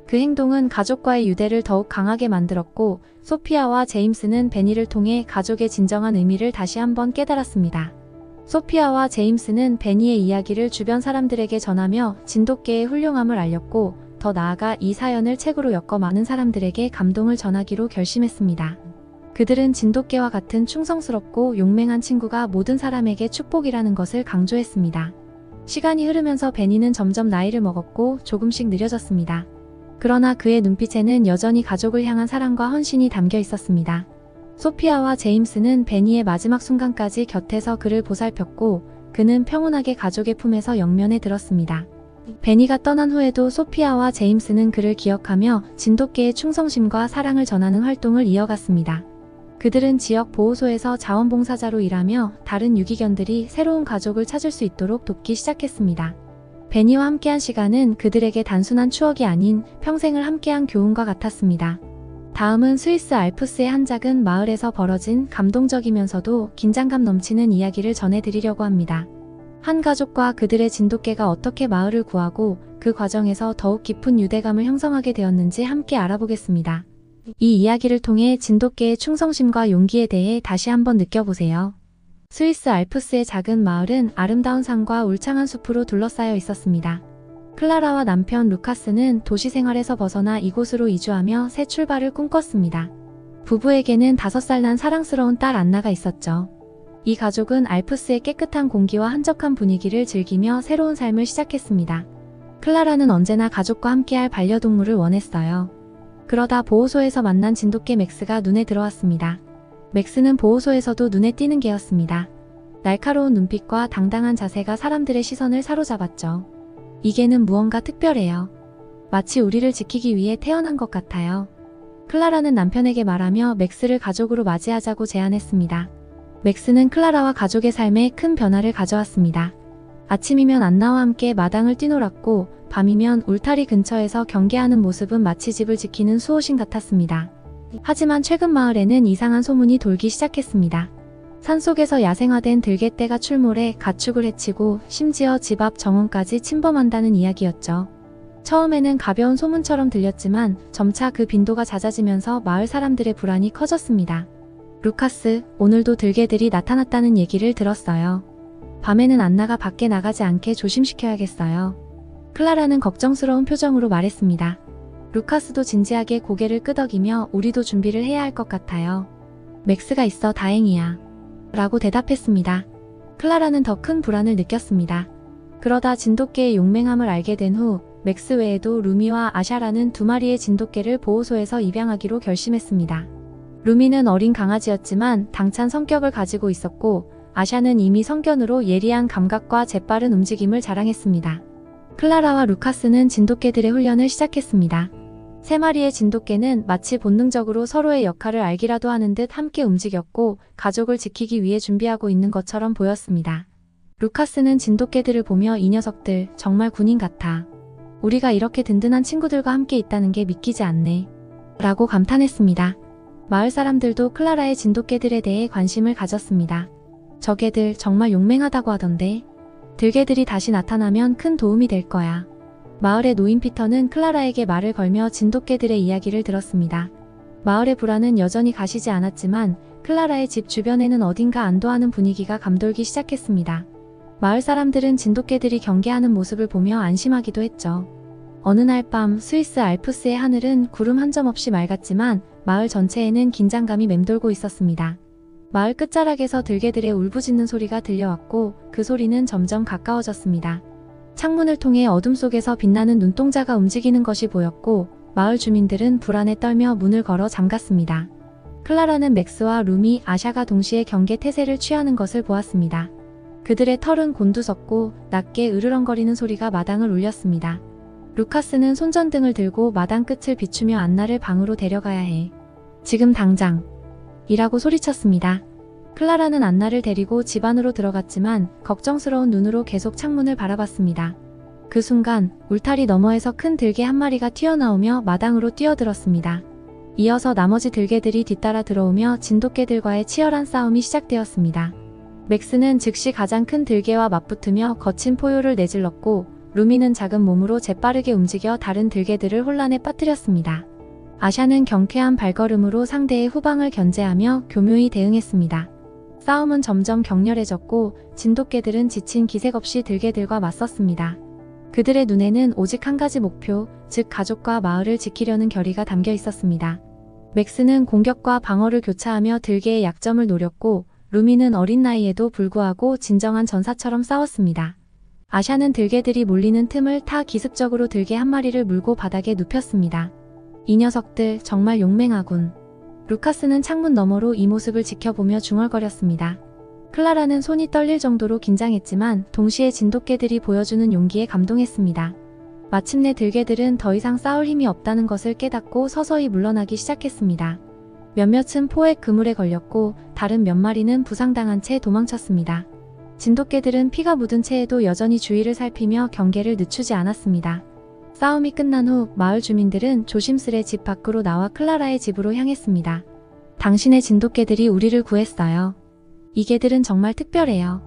그 행동은 가족과의 유대를 더욱 강하게 만들었고 소피아와 제임스는 베니를 통해 가족의 진정한 의미를 다시 한번 깨달았습니다. 소피아와 제임스는 베니의 이야기를 주변 사람들에게 전하며 진돗개의 훌륭함을 알렸고 더 나아가 이 사연을 책으로 엮어 많은 사람들에게 감동을 전하기로 결심했습니다. 그들은 진돗개와 같은 충성스럽고 용맹한 친구가 모든 사람에게 축복이라는 것을 강조했습니다. 시간이 흐르면서 베니는 점점 나이를 먹었고 조금씩 느려졌습니다. 그러나 그의 눈빛에는 여전히 가족을 향한 사랑과 헌신이 담겨 있었습니다. 소피아와 제임스는 베니의 마지막 순간까지 곁에서 그를 보살폈고 그는 평온하게 가족의 품에서 영면에 들었습니다. 베니가 떠난 후에도 소피아와 제임스는 그를 기억하며 진돗개의 충성심과 사랑을 전하는 활동을 이어갔습니다. 그들은 지역 보호소에서 자원봉사자로 일하며 다른 유기견들이 새로운 가족을 찾을 수 있도록 돕기 시작했습니다. 베니와 함께한 시간은 그들에게 단순한 추억이 아닌 평생을 함께한 교훈과 같았습니다. 다음은 스위스 알프스의 한 작은 마을에서 벌어진 감동적이면서도 긴장감 넘치는 이야기를 전해드리려고 합니다. 한 가족과 그들의 진돗개가 어떻게 마을을 구하고 그 과정에서 더욱 깊은 유대감을 형성하게 되었는지 함께 알아보겠습니다. 이 이야기를 통해 진돗개의 충성심과 용기에 대해 다시 한번 느껴보세요. 스위스 알프스의 작은 마을은 아름다운 산과 울창한 숲으로 둘러싸여 있었습니다. 클라라와 남편 루카스는 도시 생활에서 벗어나 이곳으로 이주하며 새 출발을 꿈꿨습니다. 부부에게는 5살 난 사랑스러운 딸 안나가 있었죠. 이 가족은 알프스의 깨끗한 공기와 한적한 분위기를 즐기며 새로운 삶을 시작했습니다. 클라라는 언제나 가족과 함께할 반려동물을 원했어요. 그러다 보호소에서 만난 진돗개 맥스가 눈에 들어왔습니다. 맥스는 보호소에서도 눈에 띄는 개였습니다. 날카로운 눈빛과 당당한 자세가 사람들의 시선을 사로잡았죠. 이 개는 무언가 특별해요. 마치 우리를 지키기 위해 태어난 것 같아요. 클라라는 남편에게 말하며 맥스를 가족으로 맞이하자고 제안했습니다. 맥스는 클라라와 가족의 삶에 큰 변화를 가져왔습니다. 아침이면 안나와 함께 마당을 뛰놀았고 밤이면 울타리 근처에서 경계하는 모습은 마치 집을 지키는 수호신 같았습니다. 하지만 최근 마을에는 이상한 소문이 돌기 시작했습니다. 산속에서 야생화된 들개떼가 출몰해 가축을 해치고 심지어 집 앞 정원까지 침범한다는 이야기였죠. 처음에는 가벼운 소문처럼 들렸지만 점차 그 빈도가 잦아지면서 마을 사람들의 불안이 커졌습니다. 루카스, 오늘도 들개들이 나타났다는 얘기를 들었어요. 밤에는 안나가 밖에 나가지 않게 조심시켜야겠어요. 클라라는 걱정스러운 표정으로 말했습니다. 루카스도 진지하게 고개를 끄덕이며 우리도 준비를 해야 할 것 같아요. 맥스가 있어 다행이야. 라고 대답했습니다. 클라라는 더 큰 불안을 느꼈습니다. 그러다 진돗개의 용맹함을 알게 된 후 맥스 외에도 루미와 아샤라는 2마리의 진돗개를 보호소에서 입양하기로 결심했습니다. 루미는 어린 강아지였지만 당찬 성격을 가지고 있었고 아샤는 이미 성견으로 예리한 감각과 재빠른 움직임을 자랑했습니다. 클라라와 루카스는 진돗개들의 훈련을 시작했습니다. 3마리의 진돗개는 마치 본능적으로 서로의 역할을 알기라도 하는 듯 함께 움직였고 가족을 지키기 위해 준비하고 있는 것처럼 보였습니다. 루카스는 진돗개들을 보며 이 녀석들 정말 군인 같아. 우리가 이렇게 든든한 친구들과 함께 있다는 게 믿기지 않네. 라고 감탄했습니다. 마을 사람들도 클라라의 진돗개들에 대해 관심을 가졌습니다. 저 개들 정말 용맹하다고 하던데. 들개들이 다시 나타나면 큰 도움이 될 거야. 마을의 노인 피터는 클라라에게 말을 걸며 진돗개들의 이야기를 들었습니다. 마을의 불안은 여전히 가시지 않았지만 클라라의 집 주변에는 어딘가 안도하는 분위기가 감돌기 시작했습니다. 마을 사람들은 진돗개들이 경계하는 모습을 보며 안심하기도 했죠. 어느 날 밤 스위스 알프스의 하늘은 구름 한 점 없이 맑았지만 마을 전체에는 긴장감이 맴돌고 있었습니다. 마을 끝자락에서 들개들의 울부짖는 소리가 들려왔고 그 소리는 점점 가까워졌습니다. 창문을 통해 어둠 속에서 빛나는 눈동자가 움직이는 것이 보였고 마을 주민들은 불안에 떨며 문을 걸어 잠갔습니다. 클라라는 맥스와 루미, 아샤가 동시에 경계 태세를 취하는 것을 보았습니다. 그들의 털은 곤두섰고 낮게 으르렁거리는 소리가 마당을 울렸습니다. 루카스는 손전등을 들고 마당 끝을 비추며 안나를 방으로 데려가야 해. 지금 당장! 이라고 소리쳤습니다. 클라라는 안나를 데리고 집 안으로 들어갔지만 걱정스러운 눈으로 계속 창문을 바라봤습니다. 그 순간 울타리 너머에서 큰 들개 한 마리가 튀어나오며 마당으로 뛰어들었습니다. 이어서 나머지 들개들이 뒤따라 들어오며 진돗개들과의 치열한 싸움이 시작되었습니다. 맥스는 즉시 가장 큰 들개와 맞붙으며 거친 포효를 내질렀고 루미는 작은 몸으로 재빠르게 움직여 다른 들개들을 혼란에 빠뜨렸습니다. 아샤는 경쾌한 발걸음으로 상대의 후방을 견제하며 교묘히 대응했습니다. 싸움은 점점 격렬해졌고 진돗개들은 지친 기색 없이 들개들과 맞섰습니다. 그들의 눈에는 오직 한 가지 목표, 즉 가족과 마을을 지키려는 결의가 담겨 있었습니다. 맥스는 공격과 방어를 교차하며 들개의 약점을 노렸고 루미는 어린 나이에도 불구하고 진정한 전사처럼 싸웠습니다. 아샤는 들개들이 몰리는 틈을 타 기습적으로 들개 한 마리를 물고 바닥에 눕혔습니다. 이 녀석들 정말 용맹하군. 루카스는 창문 너머로 이 모습을 지켜보며 중얼거렸습니다. 클라라는 손이 떨릴 정도로 긴장했지만 동시에 진돗개들이 보여주는 용기에 감동했습니다. 마침내 들개들은 더 이상 싸울 힘이 없다는 것을 깨닫고 서서히 물러나기 시작했습니다. 몇몇은 포획 그물에 걸렸고 다른 몇 마리는 부상당한 채 도망쳤습니다. 진돗개들은 피가 묻은 채에도 여전히 주위를 살피며 경계를 늦추지 않았습니다. 싸움이 끝난 후 마을 주민들은 조심스레 집 밖으로 나와 클라라의 집으로 향했습니다. 당신의 진돗개들이 우리를 구했어요. 이 개들은 정말 특별해요.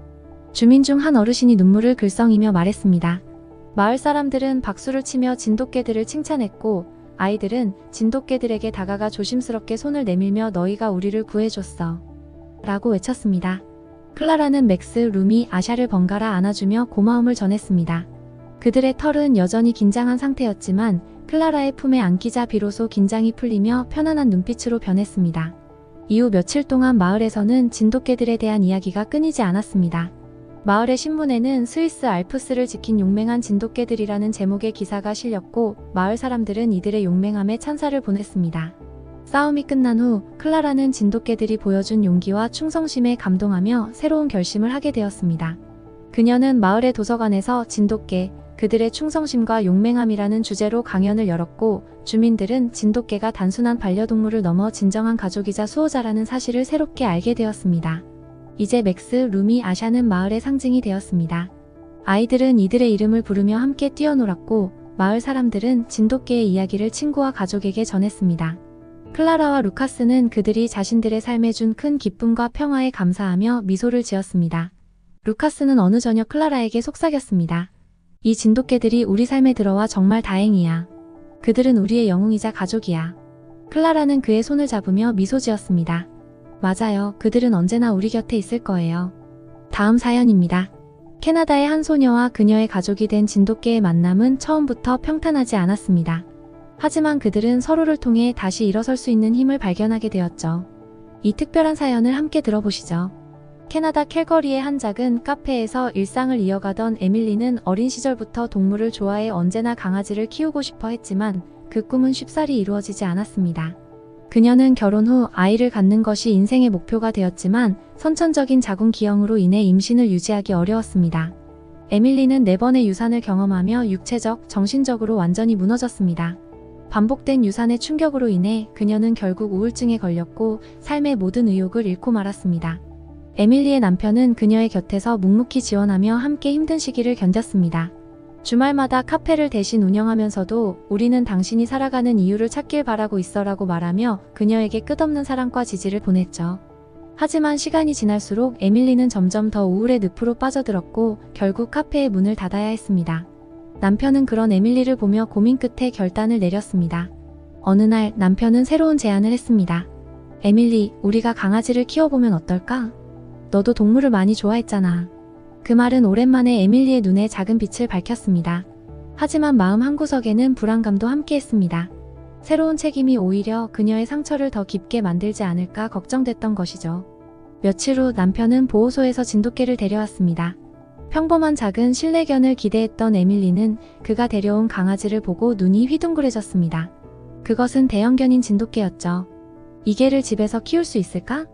주민 중 한 어르신이 눈물을 글썽이며 말했습니다. 마을 사람들은 박수를 치며 진돗개들을 칭찬했고 아이들은 진돗개들에게 다가가 조심스럽게 손을 내밀며 너희가 우리를 구해줬어. 라고 외쳤습니다. 클라라는 맥스, 루미, 아샤를 번갈아 안아주며 고마움을 전했습니다. 그들의 털은 여전히 긴장한 상태였지만 클라라의 품에 안기자 비로소 긴장이 풀리며 편안한 눈빛으로 변했습니다. 이후 며칠 동안 마을에서는 진돗개들에 대한 이야기가 끊이지 않았습니다. 마을의 신문에는 스위스 알프스를 지킨 용맹한 진돗개들이라는 제목의 기사가 실렸고 마을 사람들은 이들의 용맹함에 찬사를 보냈습니다. 싸움이 끝난 후 클라라는 진돗개들이 보여준 용기와 충성심에 감동하며 새로운 결심을 하게 되었습니다. 그녀는 마을의 도서관에서 진돗개, 그들의 충성심과 용맹함이라는 주제로 강연을 열었고 주민들은 진돗개가 단순한 반려동물을 넘어 진정한 가족이자 수호자라는 사실을 새롭게 알게 되었습니다. 이제 맥스, 루미, 아샤는 마을의 상징이 되었습니다. 아이들은 이들의 이름을 부르며 함께 뛰어놀았고 마을 사람들은 진돗개의 이야기를 친구와 가족에게 전했습니다. 클라라와 루카스는 그들이 자신들의 삶에 준 큰 기쁨과 평화에 감사하며 미소를 지었습니다. 루카스는 어느 저녁 클라라에게 속삭였습니다. 이 진돗개들이 우리 삶에 들어와 정말 다행이야. 그들은 우리의 영웅이자 가족이야. 클라라는 그의 손을 잡으며 미소 지었습니다. 맞아요. 그들은 언제나 우리 곁에 있을 거예요. 다음 사연입니다. 캐나다의 한 소녀와 그녀의 가족이 된 진돗개의 만남은 처음부터 평탄하지 않았습니다. 하지만 그들은 서로를 통해 다시 일어설 수 있는 힘을 발견하게 되었죠. 이 특별한 사연을 함께 들어보시죠. 캐나다 캘거리의 한 작은 카페에서 일상을 이어가던 에밀리는 어린 시절부터 동물을 좋아해 언제나 강아지를 키우고 싶어 했지만 그 꿈은 쉽사리 이루어지지 않았습니다. 그녀는 결혼 후 아이를 갖는 것이 인생의 목표가 되었지만 선천적인 자궁 기형으로 인해 임신을 유지하기 어려웠습니다. 에밀리는 4번의 유산을 경험하며 육체적, 정신적으로 완전히 무너졌습니다. 반복된 유산의 충격으로 인해 그녀는 결국 우울증에 걸렸고 삶의 모든 의욕을 잃고 말았습니다. 에밀리의 남편은 그녀의 곁에서 묵묵히 지원하며 함께 힘든 시기를 견뎠습니다. 주말마다 카페를 대신 운영하면서도 우리는 당신이 살아가는 이유를 찾길 바라고 있어라고 말하며 그녀에게 끝없는 사랑과 지지를 보냈죠. 하지만 시간이 지날수록 에밀리는 점점 더 우울의 늪으로 빠져들었고 결국 카페의 문을 닫아야 했습니다. 남편은 그런 에밀리를 보며 고민 끝에 결단을 내렸습니다. 어느 날 남편은 새로운 제안을 했습니다. 에밀리, 우리가 강아지를 키워보면 어떨까? 너도 동물을 많이 좋아했잖아. 그 말은 오랜만에 에밀리의 눈에 작은 빛을 밝혔습니다. 하지만 마음 한구석에는 불안감도 함께했습니다. 새로운 책임이 오히려 그녀의 상처를 더 깊게 만들지 않을까 걱정됐던 것이죠. 며칠 후 남편은 보호소에서 진돗개를 데려왔습니다. 평범한 작은 실내견을 기대했던 에밀리는 그가 데려온 강아지를 보고 눈이 휘둥그레졌습니다. 그것은 대형견인 진돗개였죠. 이 개를 집에서 키울 수 있을까?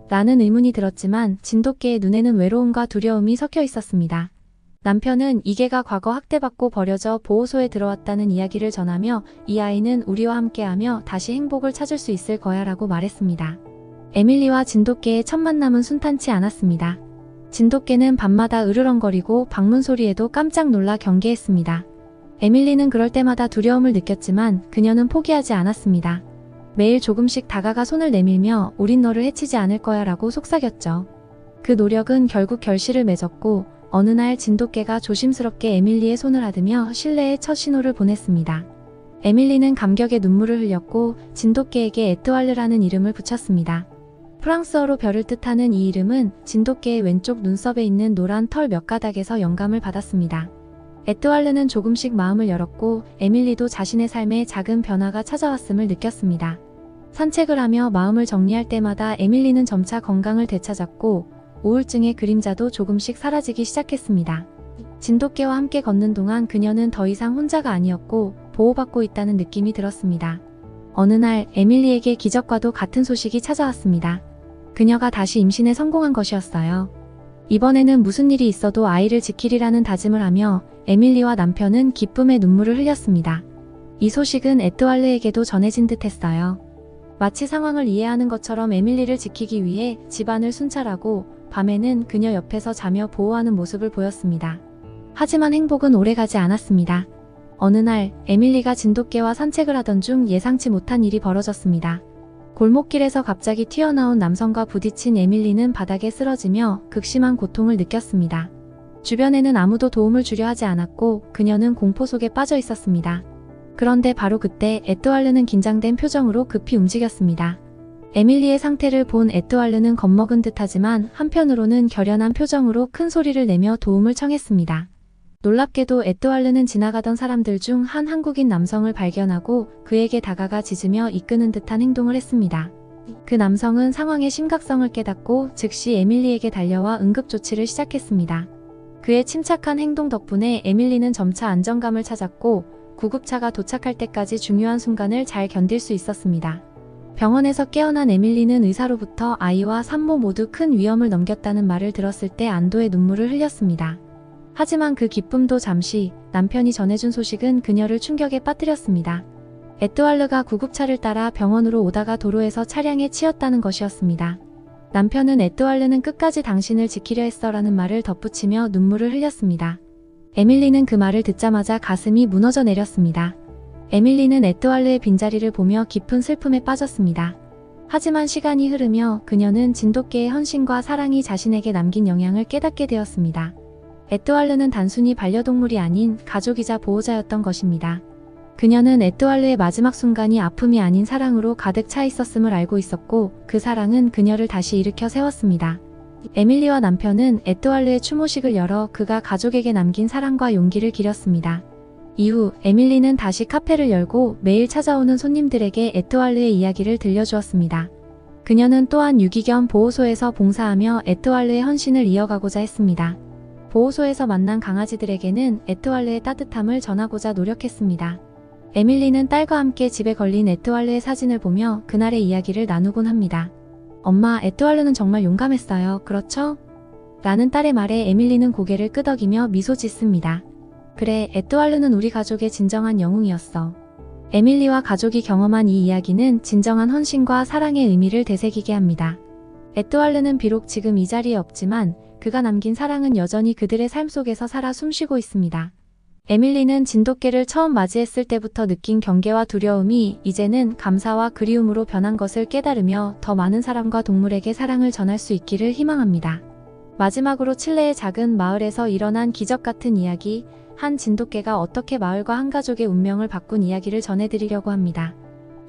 라는 의문이 들었지만 진돗개의 눈에는 외로움과 두려움이 섞여 있었습니다. 남편은 이 개가 과거 학대받고 버려져 보호소에 들어왔다는 이야기를 전하며 이 아이는 우리와 함께하며 다시 행복을 찾을 수 있을 거야 라고 말했습니다. 에밀리와 진돗개의 첫 만남은 순탄치 않았습니다. 진돗개는 밤마다 으르렁거리고 방문 소리에도 깜짝 놀라 경계했습니다. 에밀리는 그럴 때마다 두려움을 느꼈지만 그녀는 포기하지 않았습니다. 매일 조금씩 다가가 손을 내밀며 우린 너를 해치지 않을 거야 라고 속삭였죠. 그 노력은 결국 결실을 맺었고 어느 날 진돗개가 조심스럽게 에밀리의 손을 하드며 신뢰의 첫 신호를 보냈습니다. 에밀리는 감격의 눈물을 흘렸고 진돗개에게 에뚜알르라는 이름을 붙였습니다. 프랑스어로 별을 뜻하는 이 이름은 진돗개의 왼쪽 눈썹에 있는 노란 털 몇 가닥에서 영감을 받았습니다. 에뚜알르는 조금씩 마음을 열었고 에밀리도 자신의 삶에 작은 변화가 찾아왔음을 느꼈습니다. 산책을 하며 마음을 정리할 때마다 에밀리는 점차 건강을 되찾았고 우울증의 그림자도 조금씩 사라지기 시작했습니다. 진돗개와 함께 걷는 동안 그녀는 더 이상 혼자가 아니었고 보호받고 있다는 느낌이 들었습니다. 어느 날 에밀리에게 기적과도 같은 소식이 찾아왔습니다. 그녀가 다시 임신에 성공한 것이었어요. 이번에는 무슨 일이 있어도 아이를 지키리라는 다짐을 하며 에밀리와 남편은 기쁨의 눈물을 흘렸습니다. 이 소식은 에뚜알르에게도 전해진 듯 했어요. 마치 상황을 이해하는 것처럼 에밀리를 지키기 위해 집안을 순찰하고 밤에는 그녀 옆에서 자며 보호하는 모습을 보였습니다. 하지만 행복은 오래가지 않았습니다. 어느 날 에밀리가 진돗개와 산책을 하던 중 예상치 못한 일이 벌어졌습니다. 골목길에서 갑자기 튀어나온 남성과 부딪힌 에밀리는 바닥에 쓰러지며 극심한 고통을 느꼈습니다. 주변에는 아무도 도움을 주려 하지 않았고 그녀는 공포 속에 빠져 있었습니다. 그런데 바로 그때 에뚜알르는 긴장된 표정으로 급히 움직였습니다. 에밀리의 상태를 본 에뚜알르는 겁먹은 듯하지만 한편으로는 결연한 표정으로 큰 소리를 내며 도움을 청했습니다. 놀랍게도 에뚜알르는 지나가던 사람들 중 한 한국인 남성을 발견하고 그에게 다가가 짖으며 이끄는 듯한 행동을 했습니다. 그 남성은 상황의 심각성을 깨닫고 즉시 에밀리에게 달려와 응급조치를 시작했습니다. 그의 침착한 행동 덕분에 에밀리는 점차 안정감을 찾았고 구급차가 도착할 때까지 중요한 순간을 잘 견딜 수 있었습니다. 병원에서 깨어난 에밀리는 의사로부터 아이와 산모 모두 큰 위험을 넘겼다는 말을 들었을 때 안도의 눈물을 흘렸습니다. 하지만 그 기쁨도 잠시, 남편이 전해준 소식은 그녀를 충격에 빠뜨렸습니다. 에뚜알르가 구급차를 따라 병원으로 오다가 도로에서 차량에 치였다는 것이었습니다. 남편은 에뚜알르는 끝까지 당신을 지키려 했어 라는 말을 덧붙이며 눈물을 흘렸습니다. 에밀리는 그 말을 듣자마자 가슴이 무너져 내렸습니다. 에밀리는 에뚜알르의 빈자리를 보며 깊은 슬픔에 빠졌습니다. 하지만 시간이 흐르며 그녀는 진돗개의 헌신과 사랑이 자신에게 남긴 영향을 깨닫게 되었습니다. 에뚜알르는 단순히 반려동물이 아닌 가족이자 보호자였던 것입니다. 그녀는 에뚜알르의 마지막 순간이 아픔이 아닌 사랑으로 가득 차 있었음을 알고 있었고 그 사랑은 그녀를 다시 일으켜 세웠습니다. 에밀리와 남편은 에뚜알르의 추모식을 열어 그가 가족에게 남긴 사랑과 용기를 기렸습니다. 이후 에밀리는 다시 카페를 열고 매일 찾아오는 손님들에게 에뚜알르의 이야기를 들려주었습니다. 그녀는 또한 유기견 보호소에서 봉사하며 에뚜알르의 헌신을 이어가고자 했습니다. 보호소에서 만난 강아지들에게는 에뚜알르의 따뜻함을 전하고자 노력했습니다. 에밀리는 딸과 함께 집에 걸린 에뚜알르의 사진을 보며 그날의 이야기를 나누곤 합니다. 엄마, 에뚜알르는 정말 용감했어요. 그렇죠? 라는 딸의 말에 에밀리는 고개를 끄덕이며 미소 짓습니다. 그래, 에뚜알르는 우리 가족의 진정한 영웅이었어. 에밀리와 가족이 경험한 이 이야기는 진정한 헌신과 사랑의 의미를 되새기게 합니다. 에뚜알르는 비록 지금 이 자리에 없지만 그가 남긴 사랑은 여전히 그들의 삶 속에서 살아 숨쉬고 있습니다. 에밀리는 진돗개를 처음 맞이했을 때부터 느낀 경계와 두려움이 이제는 감사와 그리움으로 변한 것을 깨달으며 더 많은 사람과 동물에게 사랑을 전할 수 있기를 희망합니다. 마지막으로 칠레의 작은 마을에서 일어난 기적 같은 이야기, 한 진돗개가 어떻게 마을과 한 가족의 운명을 바꾼 이야기를 전해드리려고 합니다.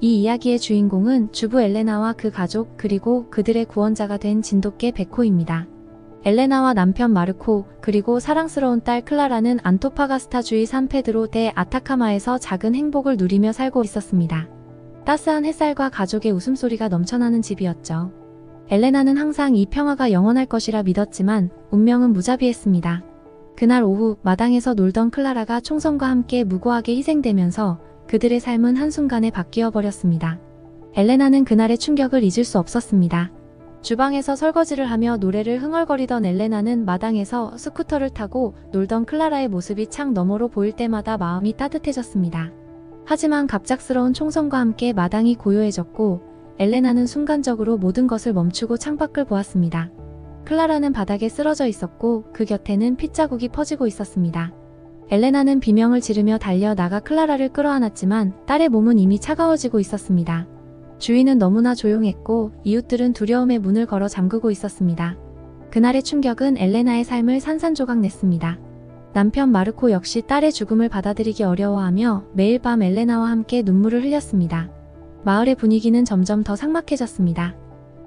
이 이야기의 주인공은 주부 엘레나와 그 가족 그리고 그들의 구원자가 된 진돗개 베코입니다. 엘레나와 남편 마르코 그리고 사랑스러운 딸 클라라는 안토파가스타주의 산페드로 데 아타카마에서 작은 행복을 누리며 살고 있었습니다. 따스한 햇살과 가족의 웃음소리가 넘쳐나는 집이었죠. 엘레나는 항상 이 평화가 영원할 것이라 믿었지만 운명은 무자비했습니다. 그날 오후 마당에서 놀던 클라라가 총성과 함께 무고하게 희생되면서 그들의 삶은 한순간에 바뀌어 버렸습니다. 엘레나는 그날의 충격을 잊을 수 없었습니다. 주방에서 설거지를 하며 노래를 흥얼거리던 엘레나는 마당에서 스쿠터를 타고 놀던 클라라의 모습이 창 너머로 보일 때마다 마음이 따뜻해졌습니다. 하지만 갑작스러운 총성과 함께 마당이 고요해졌고 엘레나는 순간적으로 모든 것을 멈추고 창밖을 보았습니다. 클라라는 바닥에 쓰러져 있었고 그 곁에는 핏자국이 퍼지고 있었습니다. 엘레나는 비명을 지르며 달려 나가 클라라를 끌어안았지만 딸의 몸은 이미 차가워지고 있었습니다. 주위는 너무나 조용했고 이웃들은 두려움에 문을 걸어 잠그고 있었습니다. 그날의 충격은 엘레나의 삶을 산산조각 냈습니다. 남편 마르코 역시 딸의 죽음을 받아들이기 어려워하며 매일 밤 엘레나와 함께 눈물을 흘렸습니다. 마을의 분위기는 점점 더 삭막해졌습니다.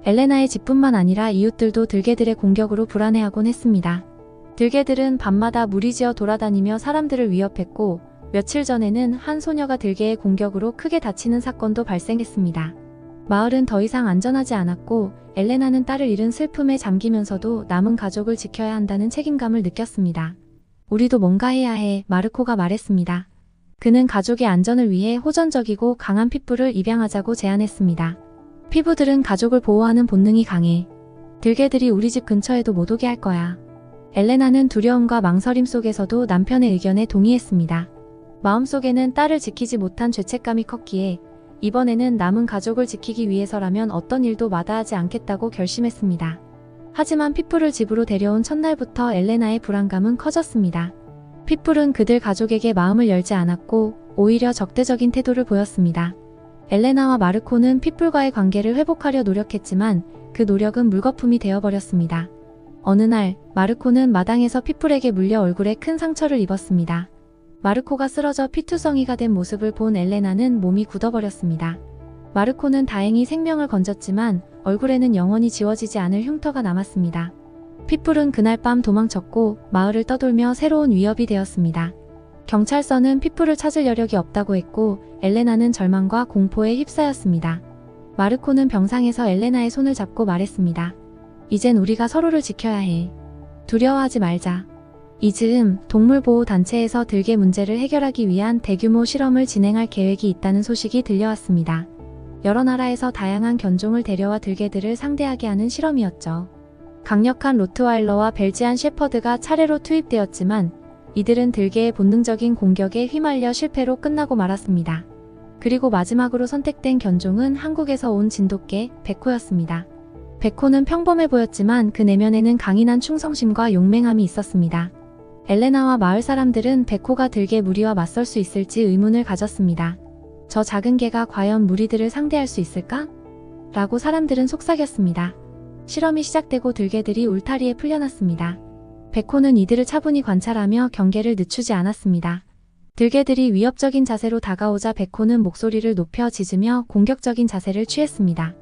엘레나의 집뿐만 아니라 이웃들도 들개들의 공격으로 불안해하곤 했습니다. 들개들은 밤마다 무리지어 돌아다니며 사람들을 위협했고 며칠 전에는 한 소녀가 들개의 공격으로 크게 다치는 사건도 발생했습니다. 마을은 더 이상 안전하지 않았고 엘레나는 딸을 잃은 슬픔에 잠기면서도 남은 가족을 지켜야 한다는 책임감을 느꼈습니다. 우리도 뭔가 해야 해, 마르코가 말했습니다. 그는 가족의 안전을 위해 호전적이고 강한 핏불을 입양하자고 제안했습니다. 피부들은 가족을 보호하는 본능이 강해. 들개들이 우리 집 근처에도 못 오게 할 거야. 엘레나는 두려움과 망설임 속에서도 남편의 의견에 동의했습니다. 마음속에는 딸을 지키지 못한 죄책감이 컸기에 이번에는 남은 가족을 지키기 위해서라면 어떤 일도 마다하지 않겠다고 결심했습니다. 하지만 핏불을 집으로 데려온 첫날부터 엘레나의 불안감은 커졌습니다. 핏불은 그들 가족에게 마음을 열지 않았고 오히려 적대적인 태도를 보였습니다. 엘레나와 마르코는 핏불과의 관계를 회복하려 노력했지만 그 노력은 물거품이 되어버렸습니다. 어느 날 마르코는 마당에서 핏불에게 물려 얼굴에 큰 상처를 입었습니다. 마르코가 쓰러져 피투성이가 된 모습을 본 엘레나는 몸이 굳어버렸습니다. 마르코는 다행히 생명을 건졌지만 얼굴에는 영원히 지워지지 않을 흉터가 남았습니다. 핏불은 그날 밤 도망쳤고 마을을 떠돌며 새로운 위협이 되었습니다. 경찰서는 핏불을 찾을 여력이 없다고 했고 엘레나는 절망과 공포에 휩싸였습니다. 마르코는 병상에서 엘레나의 손을 잡고 말했습니다. 이젠 우리가 서로를 지켜야 해. 두려워하지 말자. 이 즈음 동물보호단체에서 들개 문제를 해결하기 위한 대규모 실험을 진행할 계획이 있다는 소식이 들려왔습니다. 여러 나라에서 다양한 견종을 데려와 들개들을 상대하게 하는 실험이었죠. 강력한 로트와일러와 벨지안 셰퍼드가 차례로 투입되었지만 이들은 들개의 본능적인 공격에 휘말려 실패로 끝나고 말았습니다. 그리고 마지막으로 선택된 견종은 한국에서 온 진돗개 베코였습니다. 베코는 평범해 보였지만 그 내면에는 강인한 충성심과 용맹함이 있었습니다. 엘레나와 마을 사람들은 베코가 들개 무리와 맞설 수 있을지 의문을 가졌습니다. 저 작은 개가 과연 무리들을 상대할 수 있을까? 라고 사람들은 속삭였습니다. 실험이 시작되고 들개들이 울타리에 풀려났습니다. 베코는 이들을 차분히 관찰하며 경계를 늦추지 않았습니다. 들개들이 위협적인 자세로 다가오자 베코는 목소리를 높여 짖으며 공격적인 자세를 취했습니다.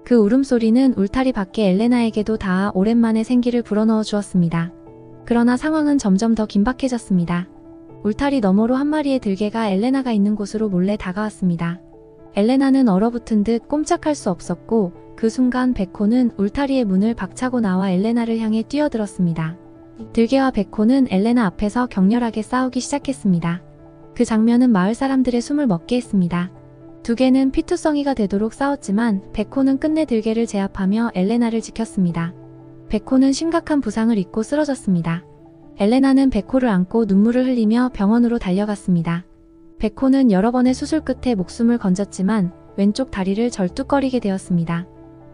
그 울음소리는 울타리 밖의 엘레나에게도 닿아 오랜만에 생기를 불어넣어 주었습니다. 그러나 상황은 점점 더 긴박해졌습니다. 울타리 너머로 한 마리의 들개가 엘레나가 있는 곳으로 몰래 다가왔습니다. 엘레나는 얼어붙은 듯 꼼짝할 수 없었고 그 순간 베코는 울타리의 문을 박차고 나와 엘레나를 향해 뛰어들었습니다. 들개와 베코는 엘레나 앞에서 격렬하게 싸우기 시작했습니다. 그 장면은 마을 사람들의 숨을 먹게 했습니다. 두 개는 피투성이가 되도록 싸웠지만 베코는 끝내 들개를 제압하며 엘레나를 지켰습니다. 베코는 심각한 부상을 입고 쓰러졌습니다. 엘레나는 베코를 안고 눈물을 흘리며 병원으로 달려갔습니다. 베코는 여러 번의 수술 끝에 목숨을 건졌지만 왼쪽 다리를 절뚝거리게 되었습니다.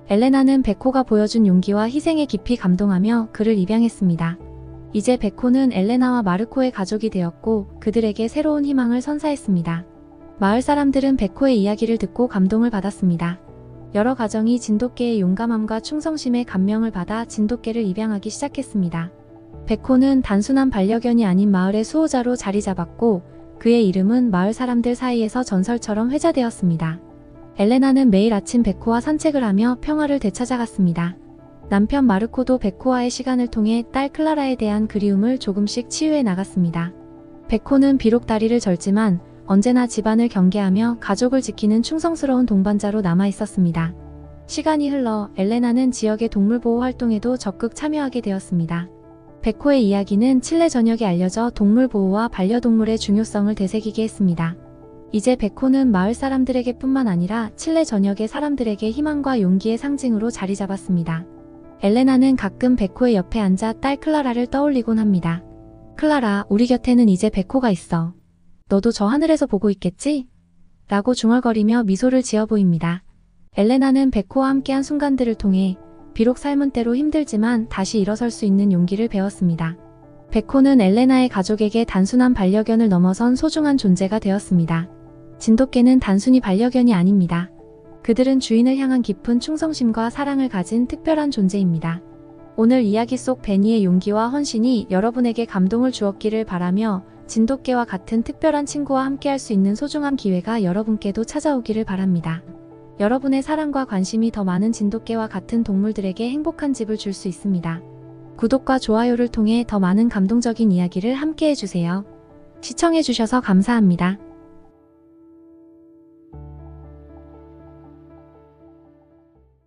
엘레나는 베코가 보여준 용기와 희생에 깊이 감동하며 그를 입양했습니다. 이제 베코는 엘레나와 마르코의 가족이 되었고 그들에게 새로운 희망을 선사했습니다. 마을 사람들은 베코의 이야기를 듣고 감동을 받았습니다. 여러 가정이 진돗개의 용감함과 충성심에 감명을 받아 진돗개를 입양하기 시작했습니다. 베코는 단순한 반려견이 아닌 마을의 수호자로 자리 잡았고 그의 이름은 마을 사람들 사이에서 전설처럼 회자되었습니다. 엘레나는 매일 아침 베코와 산책을 하며 평화를 되찾아갔습니다. 남편 마르코도 베코와의 시간을 통해 딸 클라라에 대한 그리움을 조금씩 치유해 나갔습니다. 베코는 비록 다리를 절지만 언제나 집안을 경계하며 가족을 지키는 충성스러운 동반자로 남아 있었습니다. 시간이 흘러 엘레나는 지역의 동물보호 활동에도 적극 참여하게 되었습니다. 베코의 이야기는 칠레 전역에 알려져 동물보호와 반려동물의 중요성을 되새기게 했습니다. 이제 베코는 마을 사람들에게 뿐만 아니라 칠레 전역의 사람들에게 희망과 용기의 상징으로 자리 잡았습니다. 엘레나는 가끔 베코의 옆에 앉아 딸 클라라를 떠올리곤 합니다. 클라라, 우리 곁에는 이제 베코가 있어. 너도 저 하늘에서 보고 있겠지? 라고 중얼거리며 미소를 지어 보입니다. 엘레나는 베코와 함께한 순간들을 통해 비록 삶은 때로 힘들지만 다시 일어설 수 있는 용기를 배웠습니다. 베코는 엘레나의 가족에게 단순한 반려견을 넘어선 소중한 존재가 되었습니다. 진돗개는 단순히 반려견이 아닙니다. 그들은 주인을 향한 깊은 충성심과 사랑을 가진 특별한 존재입니다. 오늘 이야기 속 베니의 용기와 헌신이 여러분에게 감동을 주었기를 바라며 진돗개와 같은 특별한 친구와 함께할 수 있는 소중한 기회가 여러분께도 찾아오기를 바랍니다. 여러분의 사랑과 관심이 더 많은 진돗개와 같은 동물들에게 행복한 집을 줄 수 있습니다. 구독과 좋아요를 통해 더 많은 감동적인 이야기를 함께 해주세요. 시청해주셔서 감사합니다.